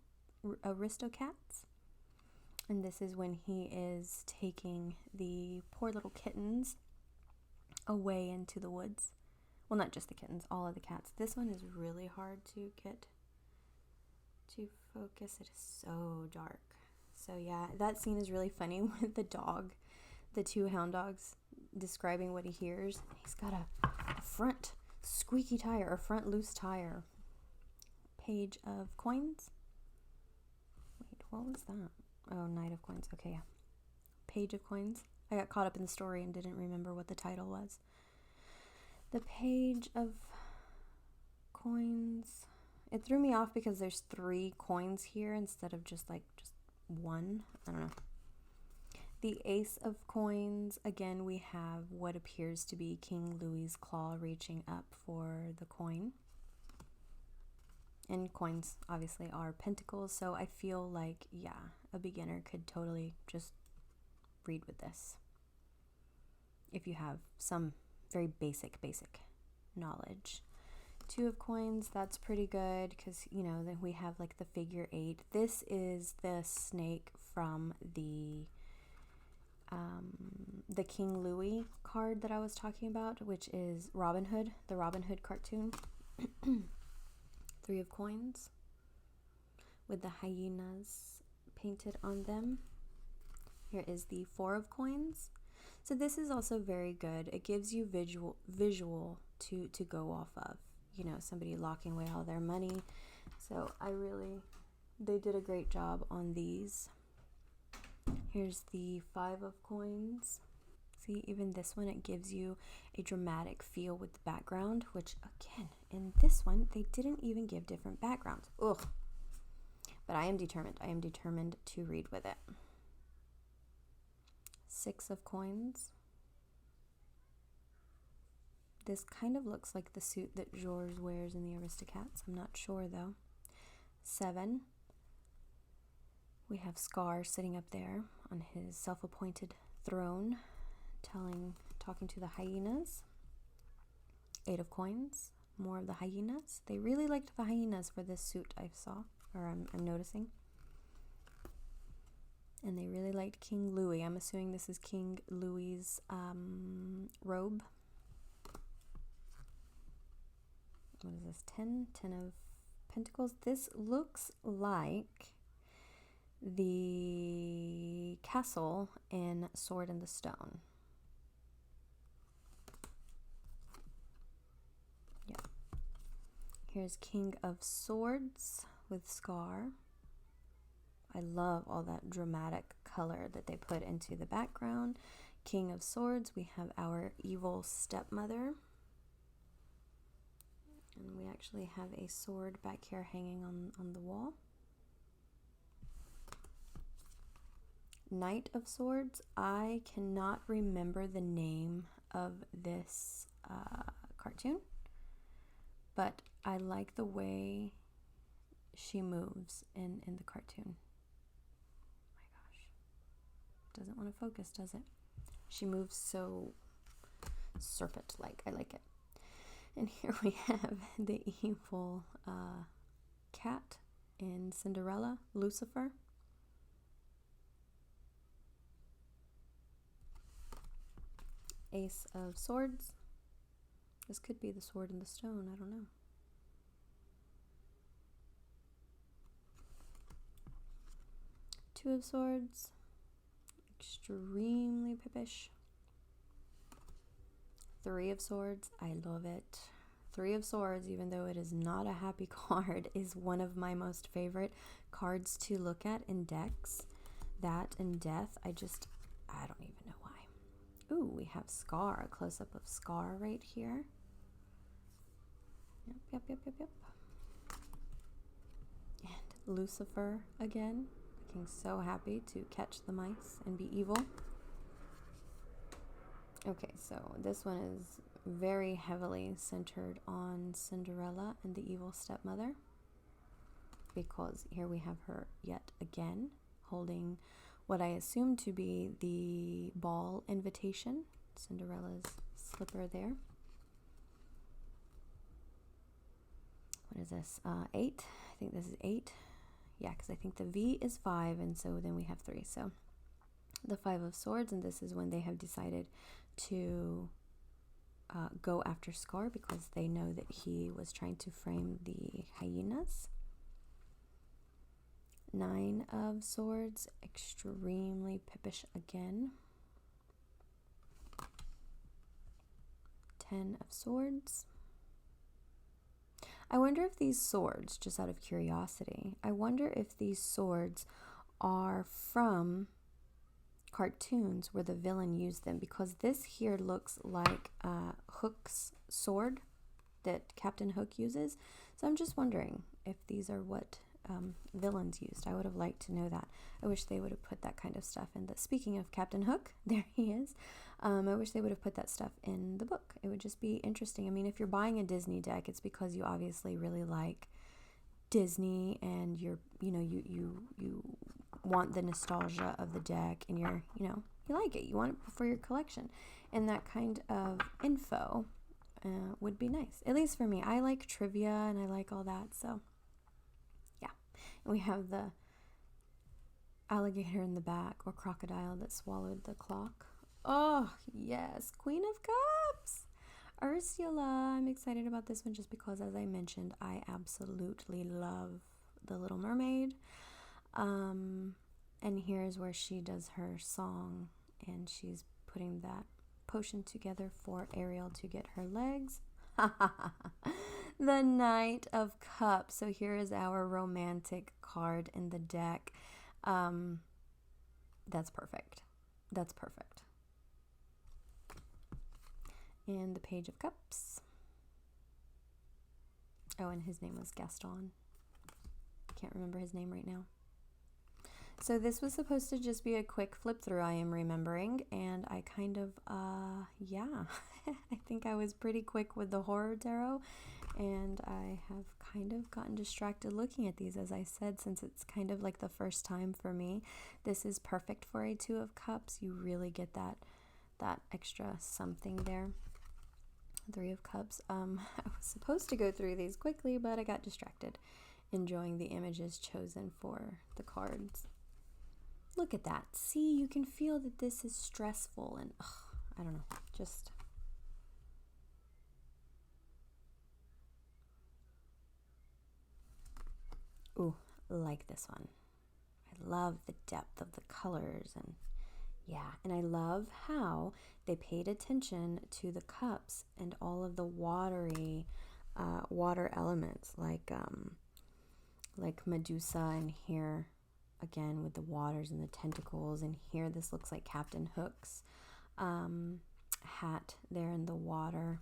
And this is when he is taking the poor little kittens away into the woods. Well, not just the kittens, all of the cats. This one is really hard to get to focus. It is so dark. So yeah, that scene is really funny with the dog, the two hound dogs describing what he hears. He's got a front squeaky tire, or front loose tire. Page of Coins. Wait, what was that? Oh, Knight of Coins. Okay, yeah. Page of Coins. I got caught up in the story and didn't remember what the title was. The Page of Coins. It threw me off because there's 3 coins here instead of just one. I don't know. The Ace of Coins. Again, we have what appears to be King Louis's claw reaching up for the coin. And coins obviously are pentacles, so I feel like, yeah, a beginner could totally just read with this if you have some very basic knowledge. 2 of Coins, that's pretty good because, you know, then we have like the figure 8. This is the snake from the King Louis card that I was talking about, which is Robin Hood, the Robin Hood cartoon. 3 of Coins with the hyenas painted on them. Here is the 4 of Coins. So this is also very good. It gives you visual to go off of. You know, somebody locking away all their money. So they did a great job on these. Here's the 5 of Coins. See, even this one, it gives you a dramatic feel with the background, which again, in this one, they didn't even give different backgrounds. Ugh. But I am determined. I am determined to read with it. 6 of coins. This kind of looks like the suit that Georges wears in the Aristocats. I'm not sure though. 7. We have Scar sitting up there on his self-appointed throne, talking to the hyenas. 8 of coins. More of the hyenas. They really liked the hyenas for this suit I saw, or I'm noticing. And they really liked King Louis. I'm assuming this is King Louis's robe. What is this? 10 of Pentacles. This looks like the castle in Sword in the Stone. Yeah. Here's King of Swords with Scar. I love all that dramatic color that they put into the background. King of Swords, we have our evil stepmother. And we actually have a sword back here hanging on the wall. Knight of Swords. I cannot remember the name of this cartoon, but I like the way she moves in the cartoon. Oh my gosh. Doesn't want to focus, does it? She moves so serpent-like. I like it. And here we have the evil cat in Cinderella, Lucifer. Ace of Swords. This could be the Sword in the Stone, I don't know. Two of Swords. Extremely pippish. 3 of Swords, I love it. 3 of Swords, even though it is not a happy card, is one of my most favorite cards to look at in decks. That and Death, I don't even know why. Ooh, we have Scar, a close-up of Scar right here. Yep. And Lucifer again, looking so happy to catch the mice and be evil. Okay, so this one is very heavily centered on Cinderella and the evil stepmother, because here we have her yet again holding what I assume to be the ball invitation. Cinderella's slipper there. What is this? 8. I think this is 8. Yeah, because I think the V is 5, and so then we have 3. So the 5 of Swords, and this is when they have decided to go after Scar because they know that he was trying to frame the hyenas. 9 of Swords, extremely pippish again. 10 of Swords. I wonder if these swords, just out of curiosity, I wonder if these swords are from cartoons where the villain used them, because this here looks like Hook's sword that Captain Hook uses. So I'm just wondering if these are what villains used. I would have liked to know that. I wish they would have put that kind of stuff in the, speaking of Captain Hook, there he is. I wish they would have put that stuff in the book. It would just be interesting. I mean, if you're buying a Disney deck, it's because you obviously really like Disney and you want the nostalgia of the deck, and you like it. You want it for your collection, and that kind of info would be nice. At least for me, I like trivia and I like all that. So yeah, and we have the alligator in the back, or crocodile, that swallowed the clock. Oh yes, Queen of Cups, Ursula. I'm excited about this one just because, as I mentioned, I absolutely love The Little Mermaid. And here's where she does her song, and she's putting that potion together for Ariel to get her legs. The Knight of Cups. So here is our romantic card in the deck. That's perfect. That's perfect. and the Page of Cups. Oh, and his name was Gaston. I can't remember his name right now. So this was supposed to just be a quick flip through, I am remembering, and I kind of, yeah, I think I was pretty quick with the horror tarot, and I have kind of gotten distracted looking at these, as I said, since it's kind of like the first time for me. This is perfect for a Two of Cups. You really get that extra something there. Three of Cups. I was supposed to go through these quickly, but I got distracted enjoying the images chosen for the cards. Look at that. See, you can feel that this is stressful and I don't know, just ooh, like this one. I love the depth of the colors, and yeah, and I love how they paid attention to the cups and all of the watery water elements, like Medusa, and here again with the waters and the tentacles, and here this looks like Captain Hook's hat there in the water.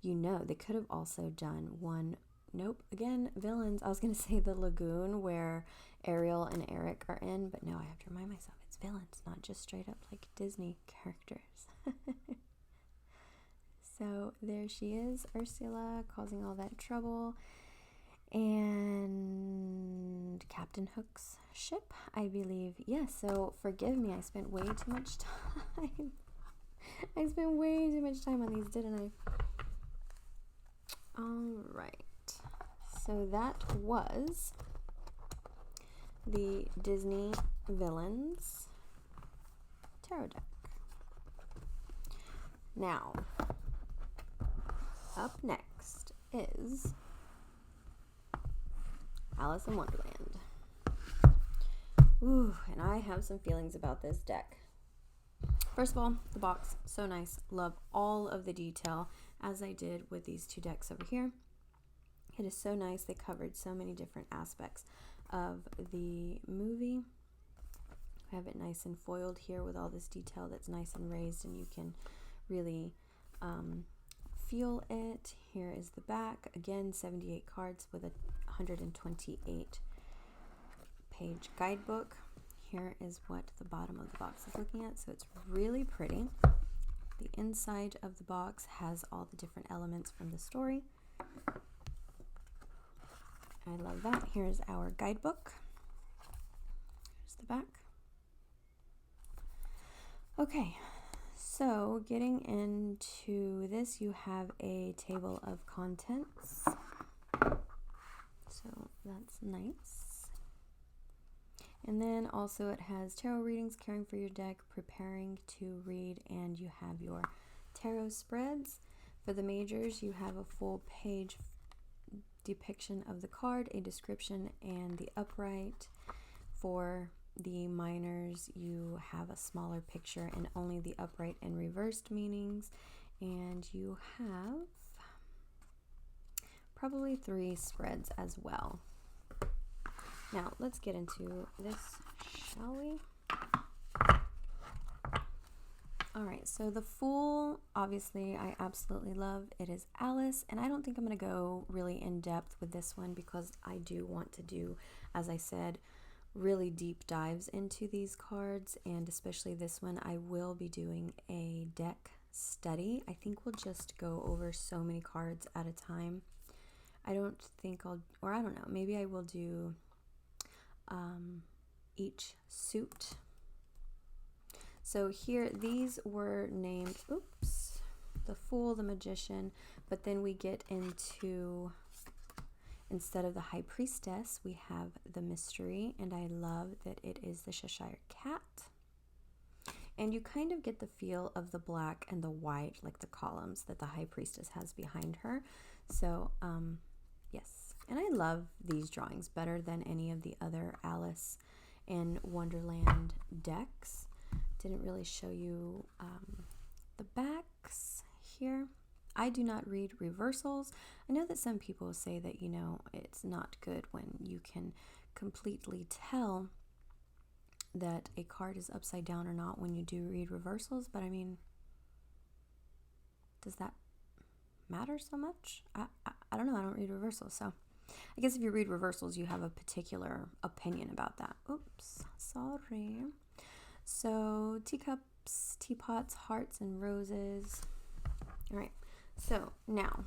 You know, they could have also done one, nope, again, villains. I was going to say the lagoon where Ariel and Eric are in, but no, I have to remind myself it's villains, not just straight up like Disney characters. So there she is, Ursula, causing all that trouble. And Captain Hook's ship, I believe. Yes, so forgive me, I spent way too much time. I spent way too much time on these, didn't I? All right. So that was the Disney Villains Tarot deck. Now, up next is Alice in Wonderland. Ooh, and I have some feelings about this deck. First of all, the box, so nice. Love all of the detail, as I did with these two decks over here. It is so nice. They covered so many different aspects of the movie. I have it nice and foiled here with all this detail that's nice and raised, and you can really feel it. Here is the back. Again, 78 cards with a 128 page guidebook. Here is what the bottom of the box is looking at. So it's really pretty. The inside of the box has all the different elements from the story. I love that. Here's our guidebook. Here's the back. Okay, so getting into this, you have a table of contents. So that's nice. And then also it has tarot readings, caring for your deck, preparing to read, and you have your tarot spreads. For the majors, you have a full page depiction of the card, a description, and the upright. For the minors, you have a smaller picture and only the upright and reversed meanings. And you have probably 3 spreads as well. Now, let's get into this, shall we? All right, so the Fool, obviously, I absolutely love. It is Alice, and I don't think I'm going to go really in depth with this one because I do want to do, as I said, really deep dives into these cards, and especially this one. I will be doing a deck study. I think we'll just go over so many cards at a time. I don't think I'll, or I don't know, maybe I will do each suit. So here, these were named, oops, the Fool, the Magician, but then we get into, instead of the High Priestess, we have the Mystery, and I love that it is the Cheshire Cat. And you kind of get the feel of the black and the white, like the columns that the High Priestess has behind her. So, yes. And I love these drawings better than any of the other Alice in Wonderland decks. Didn't really show you the backs here. I do not read reversals. I know that some people say that, you know, it's not good when you can completely tell that a card is upside down or not when you do read reversals, but I mean, does that matter so much? I don't know. I don't read reversals, so I guess if you read reversals, you have a particular opinion about that. Oops, sorry. So teacups, teapots, hearts, and roses. All right, so now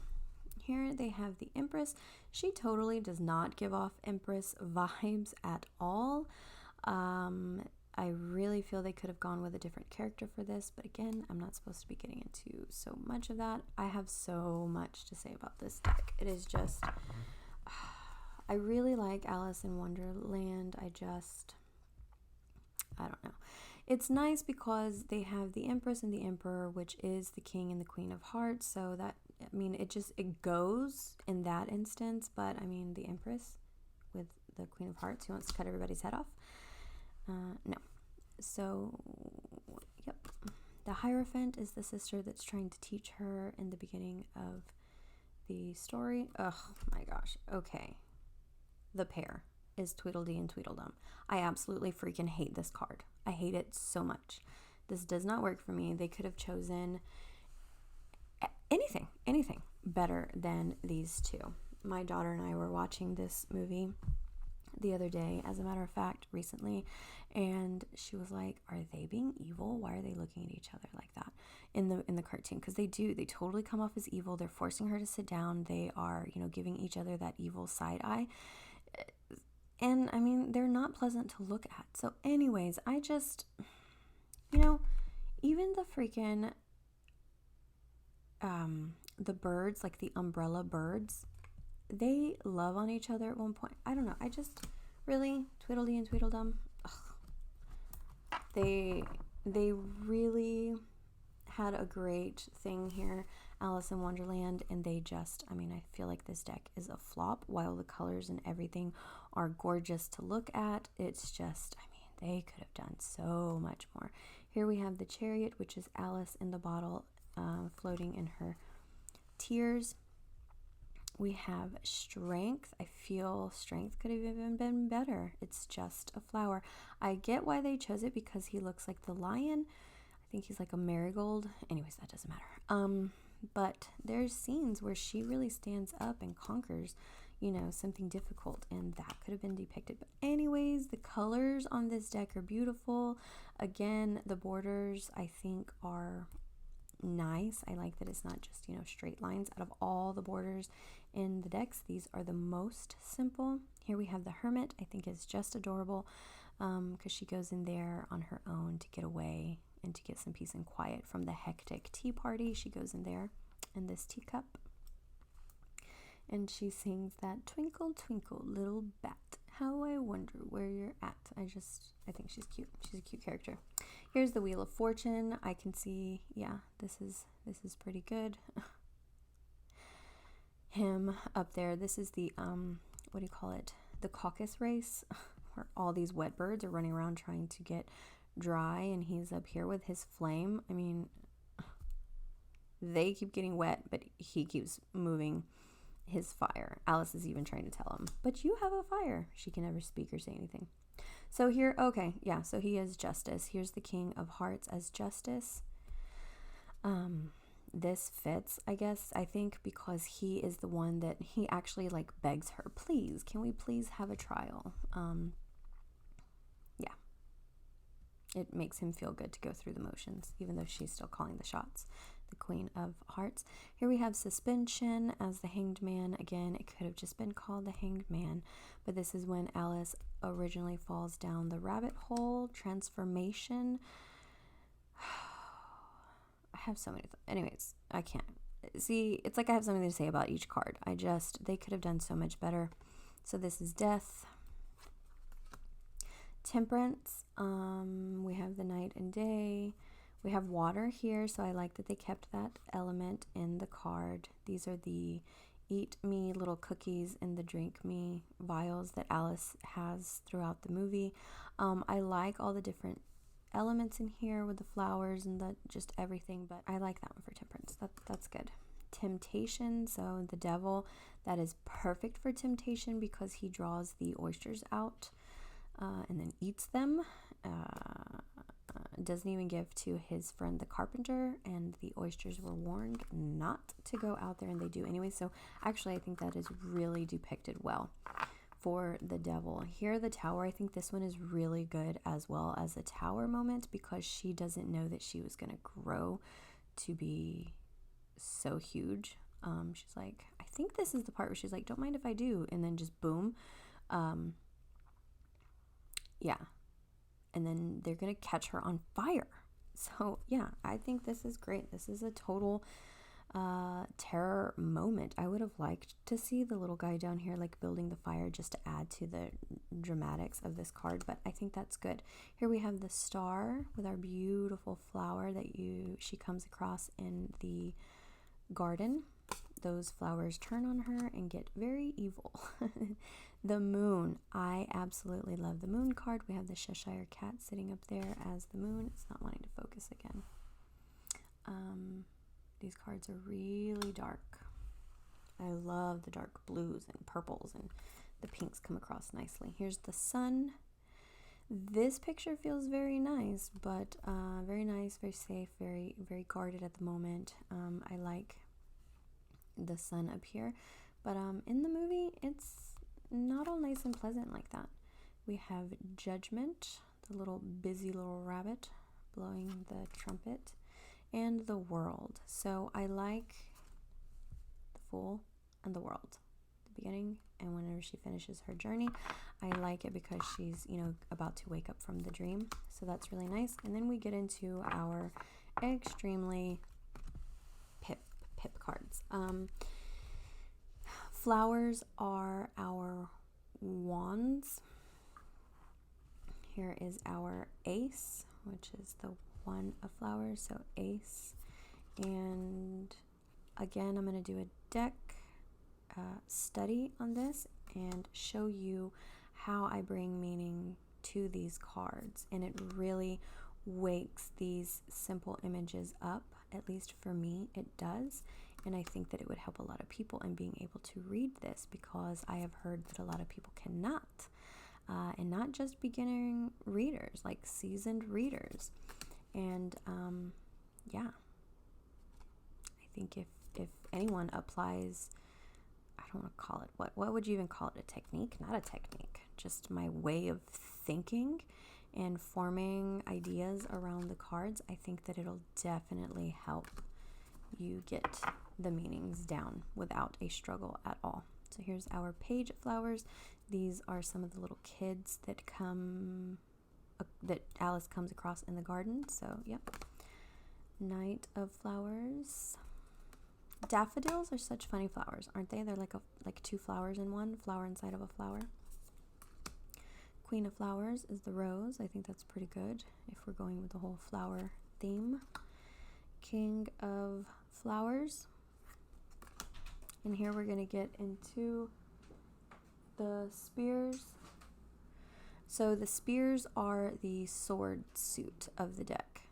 here they have the Empress. She totally does not give off Empress vibes at all. I really feel they could have gone with a different character for this, but again, I'm not supposed to be getting into so much of that. I have so much to say about this deck. It is just, I really like Alice in Wonderland. I don't know. It's nice because they have the Empress and the Emperor, which is the King and the Queen of Hearts. So that, I mean, it goes in that instance. But I mean, the Empress with the Queen of Hearts, who wants to cut everybody's head off. No. So, yep. The Hierophant is the sister that's trying to teach her in the beginning of the story. Oh my gosh. Okay. The pair is Tweedledee and Tweedledum. I absolutely freaking hate this card. I hate it so much. This does not work for me. They could have chosen anything better than these two. My daughter and I were watching this movie the other day, as a matter of fact, recently, and she was like, are they being evil? Why are they looking at each other like that in the cartoon? Because they totally come off as evil. They're forcing her to sit down. They are, giving each other that evil side eye. And I mean, they're not pleasant to look at. So anyways, I just, even the freaking the birds, like the umbrella birds, they love on each other at one point. I don't know. I just really, Tweedledee and Tweedledum, they really had a great thing here, Alice in Wonderland, and they just, I mean, I feel like this deck is a flop. While the colors and everything are gorgeous to look at, it's just, I mean, they could have done so much more. Here we have the Chariot, which is Alice in the bottle, floating in her tears. We have Strength. I feel Strength could have even been better. It's just a flower. I get why they chose it, because he looks like the lion. I think he's like a marigold. Anyways, that doesn't matter. But there's scenes where she really stands up and conquers, something difficult, and that could have been depicted. But anyways, the colors on this deck are beautiful. Again, the borders, I think, are nice. I like that it's not just, straight lines. Out of all the borders in the decks, these are the most simple. Here we have the Hermit. I think is just adorable, because she goes in there on her own to get away and to get some peace and quiet from the hectic tea party. She goes in there in this teacup, and she sings that "Twinkle, twinkle, little bat, how I wonder where you're at." I think she's cute. She's a cute character. Here's the Wheel of Fortune. I can see, yeah, this is pretty good. Him up there. This is the what do you call it? The caucus race, where all these wet birds are running around trying to get dry, and he's up here with his flame. I mean, they keep getting wet, but he keeps moving his fire. Alice is even trying to tell him, but you have a fire. She can never speak or say anything. So here, okay, yeah, so he is Justice. Here's the King of Hearts as Justice. This fits, I guess, I think, because he is the one that he actually begs her, please, can we please have a trial? Yeah. It makes him feel good to go through the motions, even though she's still calling the shots. The Queen of Hearts. Here we have Suspension as the Hanged Man. Again, it could have just been called the Hanged Man, but this is when Alice originally falls down the rabbit hole. Transformation. I have so many. Anyways, I can't. See, it's like I have something to say about each card. They could have done so much better. So this is Death. Temperance. We have the Night and Day. We have water here, so I like that they kept that element in the card. These are the Eat Me little cookies and the Drink Me vials that Alice has throughout the movie. I like all the different elements in here with the flowers and just everything, but I like that one for Temperance. That's good. Temptation, so the devil, that is perfect for temptation because he draws the oysters out and then eats them. doesn't even give to his friend the carpenter, and the oysters were warned not to go out there, and they do anyway. So actually I think that is really depicted well for the devil. Here, the tower, I think this one is really good as well as the tower moment, because she doesn't know that she was going to grow to be so huge. She's like, I think this is the part where she's like, don't mind if I do, and then just boom. Yeah, and then they're gonna catch her on fire. So yeah, I think this is great. This is a total terror moment. I would have liked to see the little guy down here like building the fire just to add to the dramatics of this card, but I think that's good. Here we have the star with our beautiful flower that she comes across in the garden. Those flowers turn on her and get very evil. The moon. I absolutely love the moon card. We have the Cheshire Cat sitting up there as the moon. It's not wanting to focus again. These cards are really dark. I love the dark blues and purples, and the pinks come across nicely. Here's the sun. This picture feels very nice, but very nice, very safe, very, very guarded at the moment. I like the sun up here, but in the movie it's not all nice and pleasant like that. We have judgment, the little busy little rabbit blowing the trumpet, and the world. So I like the fool and the world, the beginning and whenever she finishes her journey. I like it because she's, you know, about to wake up from the dream, so that's really nice. And then we get into our extremely pip cards. Flowers are our wands. Here is our ace, which is the one of flowers, so ace. And again, I'm going to do a deck study on this and show you how I bring meaning to these cards, and it really wakes these simple images up. At least for me, it does. And I think that it would help a lot of people in being able to read this, because I have heard that a lot of people cannot. And not just beginner readers, like seasoned readers. And yeah, I think if anyone applies, I don't want to call it, what would you even call it? A technique? Not a technique, just my way of thinking and forming ideas around the cards. I think that it'll definitely help you get the meanings down without a struggle at all. So here's our page of flowers. These are some of the little kids that that Alice comes across in the garden. So yep, Knight of Flowers. Daffodils are such funny flowers, aren't they? They're like two flowers in one, flower inside of a flower. Queen of Flowers is the rose. I think that's pretty good if we're going with the whole flower theme. King of Flowers. And here we're going to get into the spears. So the spears are the sword suit of the deck.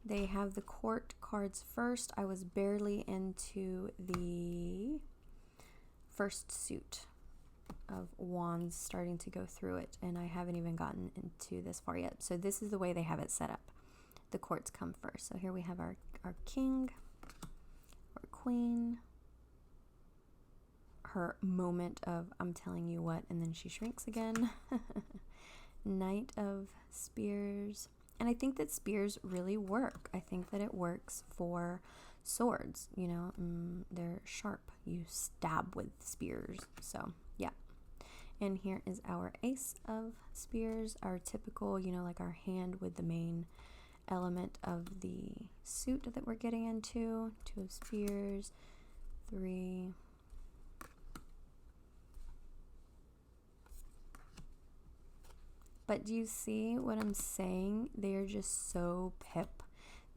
They have the court cards first. I was barely into the first suit of wands, starting to go through it, and I haven't even gotten into this far yet. So this is the way they have it set up. The courts come first. So here we have our king or queen. Her moment of I'm telling you what, and then she shrinks again. Knight of Spears. And I think that spears really work. I think that it works for swords. You know, they're sharp. You stab with spears. So, yeah. And here is our Ace of Spears. Our typical, you know, like our hand with the main element of the suit that we're getting into. 2 of Spears. 3. But do you see what I'm saying? They are just so pip.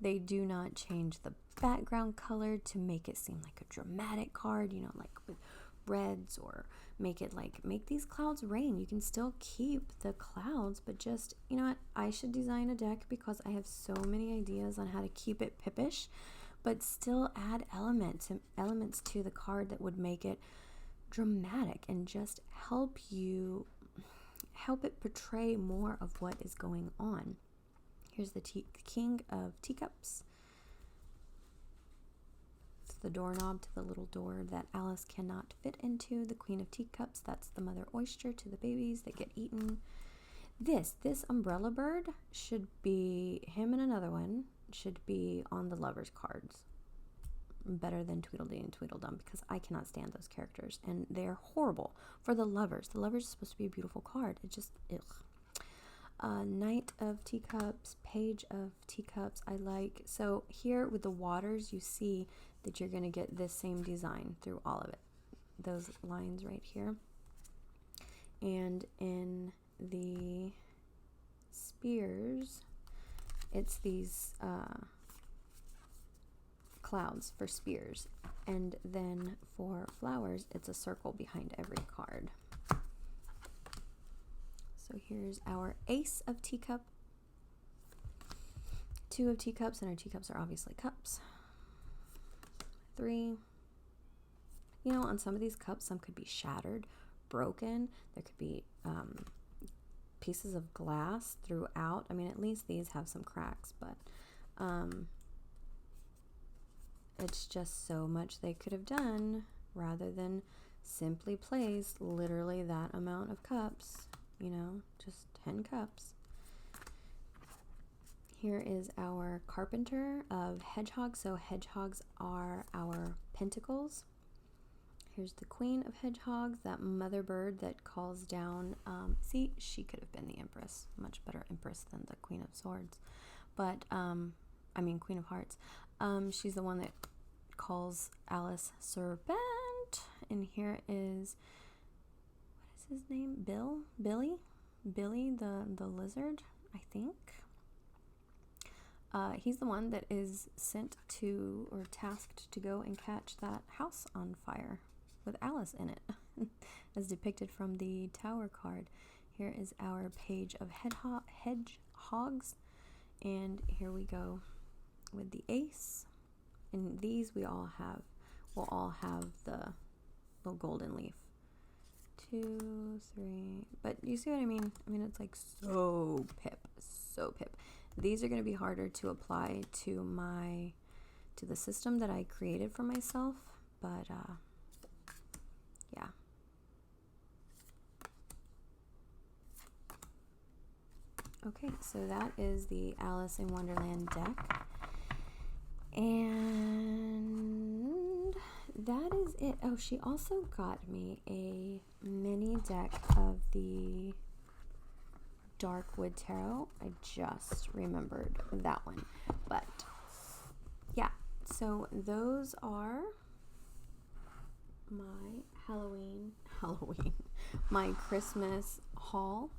They do not change the background color to make it seem like a dramatic card, you know, like with reds, or make these clouds rain. You can still keep the clouds, but just, you know what? I should design a deck because I have so many ideas on how to keep it pippish, but still add elements to the card that would make it dramatic and just help you help it portray more of what is going on. Here's the King of Teacups. It's the doorknob to the little door that Alice cannot fit into. The Queen of Teacups, that's the mother oyster to the babies that get eaten. This umbrella bird should be, him and another one, should be on the lovers cards. Better than Tweedledee and Tweedledum, because I cannot stand those characters. And they're horrible for the lovers. The lovers is supposed to be a beautiful card. It just, ugh. Knight of Teacups, Page of Teacups, I like. So here with the waters, you see that you're going to get this same design through all of it. Those lines right here. And in the spears, it's these clouds for spears. And then for flowers, it's a circle behind every card. So here's our Ace of Teacup, 2 of Teacups, and our teacups are obviously cups. 3. You know, on some of these cups, some could be shattered, broken. There could be pieces of glass throughout. I mean, at least these have some cracks, but it's just so much they could have done rather than simply place literally that amount of cups. You know, just 10 cups. Here is our Carpenter of Hedgehogs. So hedgehogs are our pentacles. Here's the Queen of Hedgehogs, that mother bird that calls down. See, she could have been the Empress. Much better Empress than the Queen of Swords. But, I mean, Queen of Hearts. She's the one that calls Alice Serpent. And here is, what is his name? Billy the lizard, I think. He's the one that is sent to, or tasked to go and catch that house on fire with Alice in it, as depicted from the Tower card. Here is our Page of Hedgehogs, and here we go with the Ace. And these will all have the little golden leaf. 2, 3, but you see what I mean? I mean, it's like so pip. These are going to be harder to apply to the system that I created for myself, but yeah. Okay, so that is the Alice in Wonderland deck, and that is it. Oh, she also got me a mini deck of the Darkwood Tarot. I just remembered that one. But yeah, so those are my Halloween, my Christmas haul,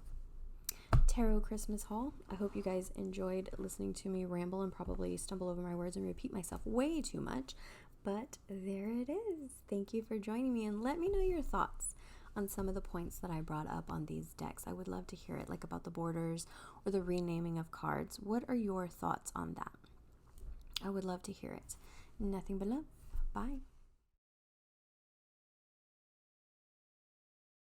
tarot Christmas haul. I hope you guys enjoyed listening to me ramble and probably stumble over my words and repeat myself way too much. But there it is. Thank you for joining me, and let me know your thoughts on some of the points that I brought up on these decks. I would love to hear it, like about the borders or the renaming of cards. What are your thoughts on that? I would love to hear it. Nothing but love. Bye.